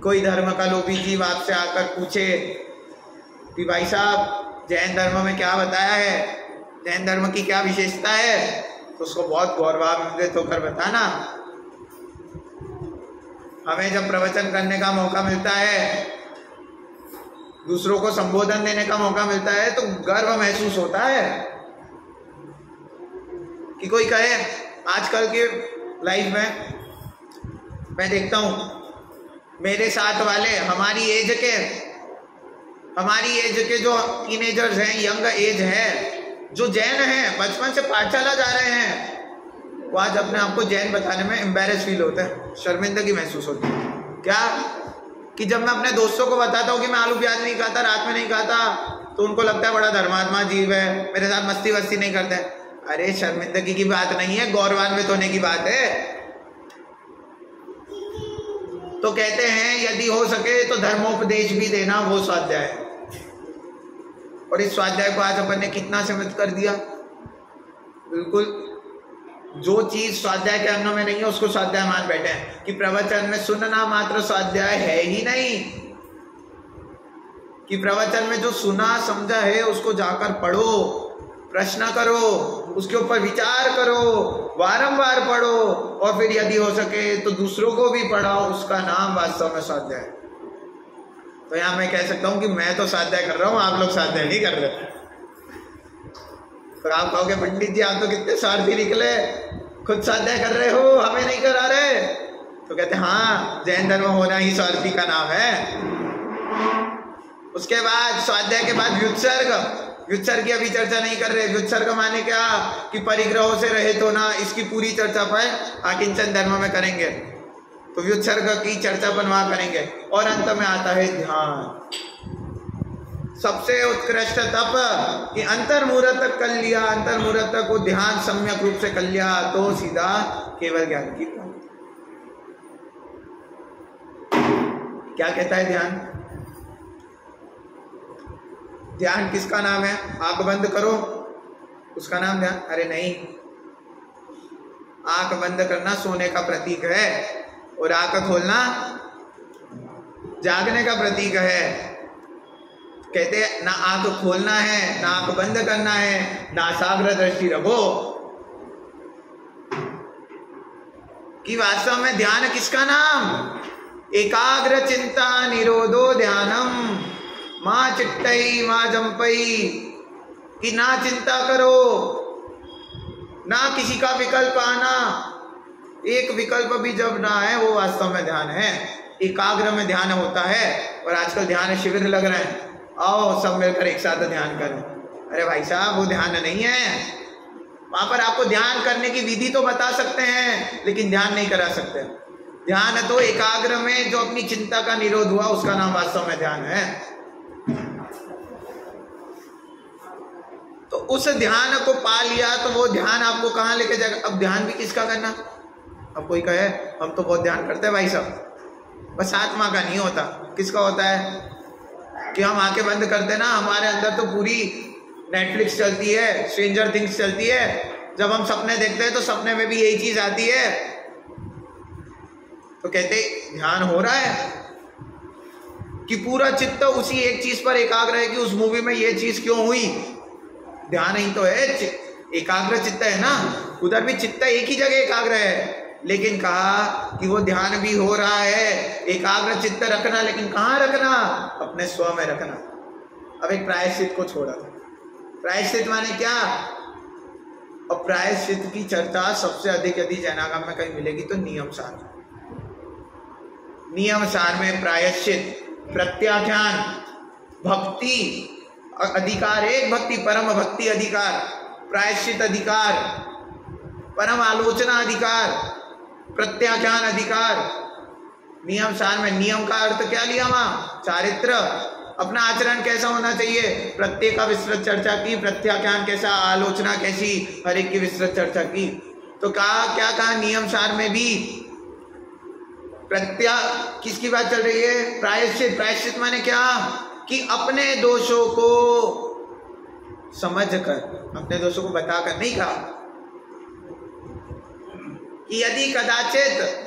कोई धर्म का लोभी जीव आपसे आकर पूछे कि भाई साहब जैन धर्म में क्या बताया है, जैन धर्म की क्या विशेषता है, तो उसको बहुत गौरवान्वित होकर बताना। हमें जब प्रवचन करने का मौका मिलता है, दूसरों को संबोधन देने का मौका मिलता है, तो गर्व महसूस होता है कि कोई कहे, आजकल के लाइफ में मैं देखता हूँ मेरे साथ वाले हमारी एज के जो टीनेजर्स हैं, यंग एज है, जो जैन हैं, बचपन से पाठशाला जा रहे हैं, वो आज अपने आप को जैन बताने में एम्बैरेस फील होता है, शर्मिंदगी महसूस होती है। क्या कि जब मैं अपने दोस्तों को बताता हूँ कि मैं आलू प्याज नहीं खाता, रात में नहीं खाता, तो उनको लगता है बड़ा धर्मात्मा जीव है, मेरे साथ मस्ती वस्ती नहीं करते। अरे शर्मिंदगी की बात नहीं है, गौरवान्वित होने की बात है। तो कहते हैं यदि हो सके तो धर्मोपदेश भी देना, वो स्वाध्याय है। और इस स्वाध्याय को आज अपन ने कितना सीमित कर दिया। बिल्कुल जो चीज स्वाध्याय के अंग में नहीं है उसको स्वाध्याय मान बैठे हैं कि प्रवचन में सुनना मात्र स्वाध्याय है ही नहीं, कि प्रवचन में जो सुना समझा है उसको जाकर पढ़ो, प्रश्न करो, उसके ऊपर विचार करो, बारंबार पढ़ो, और फिर यदि हो सके तो दूसरों को भी पढ़ाओ, उसका नाम वास्तव में स्वाध्याय। तो यहाँ मैं कह सकता हूँ कि मैं तो स्वाध्याय कर रहा हूँ, आप लोग स्वाध्याय नहीं कर रहे। तो आप कहोगे पंडित जी आप तो कितने स्वार्थी निकले, खुद स्वाध्याय कर रहे हो, हमें नहीं करा रहे। तो कहते हाँ, जैन धर्म होना ही स्वार्थी का नाम है। उसके बाद स्वाध्याय के बाद व्युत्सर्ग, व्युत्सर्ग की अभी चर्चा नहीं कर रहे। व्युत्सर्ग माने क्या कि परिग्रहों से रहित होना, इसकी पूरी चर्चा पर आकिंचन धर्म में करेंगे, तो व्युत्सर्ग की चर्चा अपन वहां करेंगे। और अंत में आता है ध्यान, सबसे उत्कृष्ट तप कि अंतर्मुहूर्त कर लिया, अंतर्मुहूर्त को ध्यान सम्यक रूप से कर लिया तो सीधा केवल ज्ञान की प्राप्ति। क्या कहता है ध्यान? ध्यान किसका नाम है? आंख बंद करो, उसका नाम ध्यान? अरे नहीं, आंख बंद करना सोने का प्रतीक है और आंख खोलना जागने का प्रतीक है। कहते हैं ना आंख खोलना है ना आंख बंद करना है, नासाग्र दृष्टि रखो। कि वास्तव में ध्यान किसका नाम? एकाग्र चिंता निरोधो ध्यानम मां चिट्टई मां जंपई। कि ना चिंता करो, ना किसी का विकल्प आना, एक विकल्प भी जब ना है वो वास्तव में ध्यान है। एकाग्र में ध्यान होता है। और आजकल ध्यान शिविर लग रहे हैं, आओ सब मिलकर एक साथ ध्यान करें। अरे भाई साहब वो ध्यान नहीं है। वहां पर आपको ध्यान करने की विधि तो बता सकते हैं लेकिन ध्यान नहीं करा सकते। ध्यान तो एकाग्र में जो अपनी चिंता का निरोध हुआ उसका नाम वास्तव में ध्यान है। तो उस ध्यान को पा लिया तो वो ध्यान आपको कहाँ लेके जाएगा? अब ध्यान भी किसका करना? अब कोई कहे हम तो बहुत ध्यान करते हैं भाई साहब, बस आत्मा का नहीं होता। किसका होता है? कि हम आंखें बंद करते ना, हमारे अंदर तो पूरी नेटफ्लिक्स चलती है, स्ट्रेंजर थिंग्स चलती है। जब हम सपने देखते हैं तो सपने में भी यही चीज आती है। तो कहते ध्यान हो रहा है कि पूरा चित्त उसी एक चीज पर एकाग्र है कि उस मूवी में ये चीज क्यों हुई। ध्यान ही तो है, एकाग्र चित्त है ना, उधर भी चित्त एक ही जगह एकाग्र है। लेकिन कहा कि वो ध्यान भी हो रहा है, एकाग्र चित्त रखना, लेकिन कहाँ रखना? अपने स्व में रखना। अब एक प्रायश्चित को छोड़ा। प्रायश्चित माने क्या? और प्रायश्चित की चर्चा सबसे अधिक यदि जैनागम में कहीं मिलेगी तो नियम सार। नियम सार में प्रायश्चित, प्रत्याख्यान, भक्ति अधिकार, एक भक्ति, परम भक्ति अधिकार, प्रायश्चित अधिकार, परम आलोचना अधिकार, प्रत्याख्यान अधिकार। नियम सार में नियम का अर्थ क्या लिया? वहां चारित्र, अपना आचरण कैसा होना चाहिए, प्रत्येक का विस्तृत चर्चा की, प्रत्याख्यान कैसा, आलोचना कैसी, हर एक की विस्तृत चर्चा की। तो कहा क्या कहा नियम सार में भी? किसकी बात चल रही है? प्रायश्चित। प्रायश्चित माने क्या? कि अपने दोषों को समझकर, अपने दोषों को बताकर, नहीं कहा कि यदि कदाचित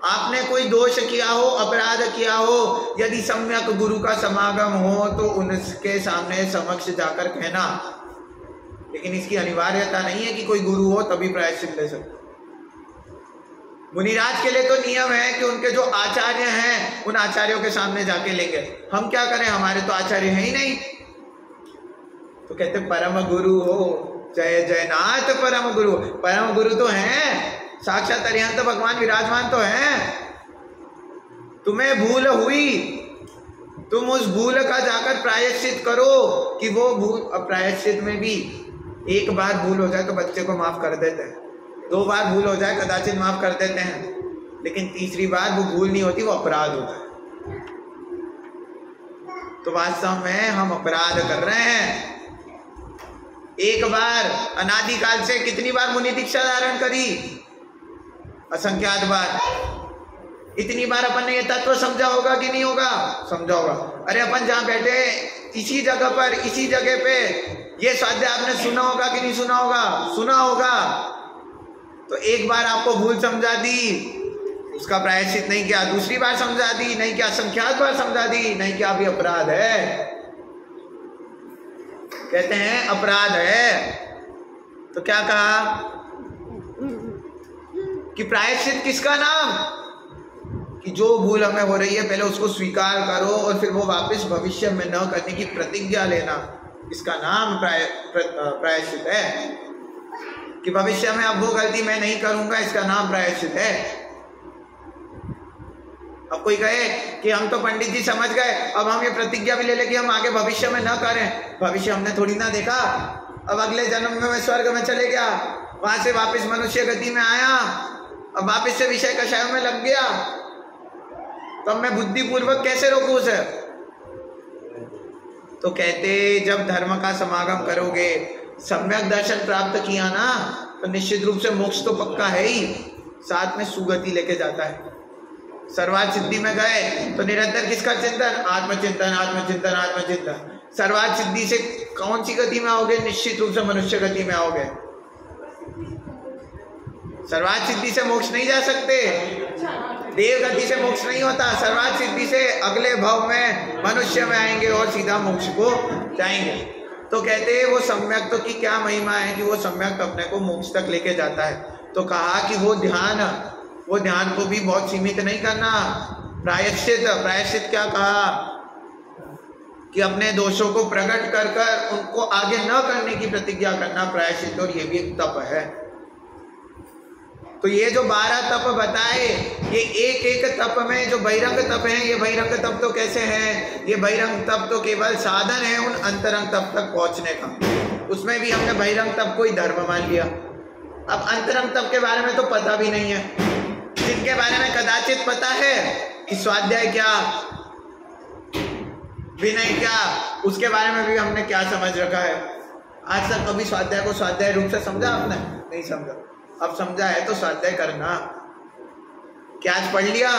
आपने कोई दोष किया हो, अपराध किया हो, यदि सम्यक गुरु का समागम हो तो उनके सामने समक्ष जाकर कहना। लेकिन इसकी अनिवार्यता नहीं है कि कोई गुरु हो तभी प्रायश्चित ले सकते। मुनिराज के लिए तो नियम है कि उनके जो आचार्य हैं उन आचार्यों के सामने जाके लेंगे। हम क्या करें, हमारे तो आचार्य है ही नहीं। तो कहते परम गुरु हो, जय जयनाथ परम गुरु। परम गुरु तो हैं, साक्षात अरिहंत भगवान विराजमान तो हैं। तुम्हें भूल हुई, तुम उस भूल का जाकर प्रायश्चित करो कि वो भूल। अब प्रायश्चित में भी एक बार भूल हो जाए तो बच्चे को माफ कर देते हैं, 2 बार भूल हो जाए कदाचित माफ कर देते हैं, लेकिन तीसरी बार वो भूल नहीं होती, वो अपराध होता है। तो वास्तव में हम अपराध कर रहे हैं। एक बार अनादिकाल से कितनी बार मुनि दीक्षा धारण करी? असंख्यात बार। इतनी बार अपन ने ये तत्व समझा होगा कि नहीं होगा? समझा होगा। अरे अपन जहां बैठे इसी जगह पर, इसी जगह पे ये स्वाध्याय आपने सुना होगा कि नहीं सुना होगा? सुना होगा। तो एक बार आपको भूल समझा दी, उसका प्रायश्चित नहीं किया, दूसरी बार समझा दी, नहीं किया, असंख्यात बार समझा दी, नहीं किया, अभी अपराध है। कहते हैं अपराध है। तो क्या कहा कि प्रायश्चित किसका नाम? कि जो भूल हमें हो रही है पहले उसको स्वीकार करो और फिर वो वापस भविष्य में न करने की प्रतिज्ञा लेना, इसका नाम प्रायश्चित है। कि भविष्य में अब वो गलती मैं नहीं करूंगा, इसका नाम प्रायश्चित है। अब कोई कहे कि हम तो पंडित जी समझ गए, अब हम ये प्रतिज्ञा भी ले लें कि हम आगे भविष्य में न करें। भविष्य हमने थोड़ी ना देखा। अब अगले जन्म में मैं स्वर्ग में चले गया, वहां से वापस मनुष्य गति में आया, अब वापस से विषय कषाय में लग गया, तो अब मैं बुद्धिपूर्वक कैसे रोकूं उसे? तो कहते जब धर्म का समागम करोगे, सम्यक दर्शन प्राप्त किया ना, तो निश्चित रूप से मोक्ष तो पक्का है ही, साथ में सुगति लेके जाता है। सर्वार्थ सिद्धि में गए तो निरंतर किसका चिंतन? आत्मचिंतन, आत्मचिंतन, आत्मचिंतन। सर्वार्थ सिद्धि से कौन सी गति में आओगे? निश्चित रूप से मनुष्य गति में आओगे। सर्वार्थ सिद्धि से मोक्ष नहीं जा सकते, देव गति से मोक्ष नहीं होता। सर्वार्थ सिद्धि से अगले भाव में मनुष्य में आएंगे और सीधा मोक्ष को जाएंगे। तो कहते हैं वो सम्यक्त की क्या महिमा है कि वो सम्यक्त अपने को मोक्ष तक लेके जाता है। तो कहा कि वो ध्यान को भी बहुत सीमित नहीं करना। प्रायश्चित क्या कहा कि अपने दोषों को प्रकट कर कर उनको आगे न करने की प्रतिज्ञा करना प्रायश्चित, और ये भी एक तप है। तो ये जो 12 तप बताए, ये एक एक तप में जो बहिरंग तप है, ये बहिरंग तप तो कैसे है? ये बहिरंग तप तो केवल साधन है उन अंतरंग तप तक पहुंचने का। उसमें भी हमने बहिरंग तप को ही धर्म मान लिया। अब अंतरंग तप के बारे में तो पता भी नहीं है। जिनके बारे में कदाचित पता है कि स्वाध्याय क्या, विनय क्या, उसके बारे में भी हमने क्या समझ रखा है। आज तक कभी स्वाध्याय को स्वाध्याय रूप से समझा आपने? नहीं समझा। अब समझा है तो स्वाध्याय करना। क्या आज पढ़ लिया,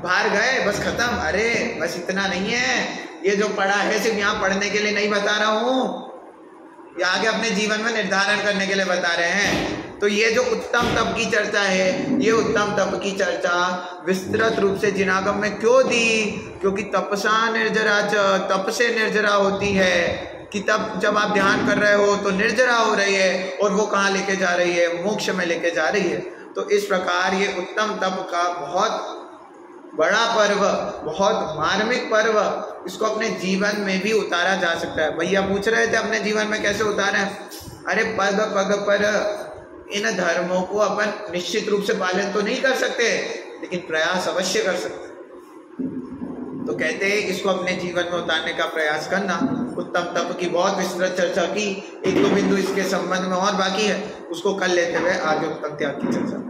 बाहर गए, बस खत्म? अरे बस इतना नहीं है। ये जो पढ़ा है सिर्फ यहाँ पढ़ने के लिए नहीं बता रहा हूँ, ये आगे अपने जीवन में निर्धारण करने के लिए बता रहे हैं। तो ये जो उत्तम तप की चर्चा है, ये उत्तम तप की चर्चा विस्तृत रूप से जिनागम में क्यों दी? क्योंकि तपसा निर्जरा, तप से निर्जरा होती है कि तब जब आप ध्यान कर रहे हो तो निर्जरा हो रही है, और वो कहाँ लेके जा रही है? मोक्ष में लेके जा रही है। तो इस प्रकार ये उत्तम तप का बहुत बड़ा पर्व, बहुत मार्मिक पर्व, इसको अपने जीवन में भी उतारा जा सकता है। भैया पूछ रहे थे अपने जीवन में कैसे उतारें? अरे पग पग पर इन धर्मों को अपन निश्चित रूप से पालन तो नहीं कर सकते, लेकिन प्रयास अवश्य कर सकते। तो कहते हैं इसको अपने जीवन में उतारने का प्रयास करना। उत्तम तप की बहुत विस्तृत चर्चा की, एक दो बिंदु इसके संबंध में और बाकी है, उसको कर लेते हुए आगे उत्तम त्याग की चर्चा।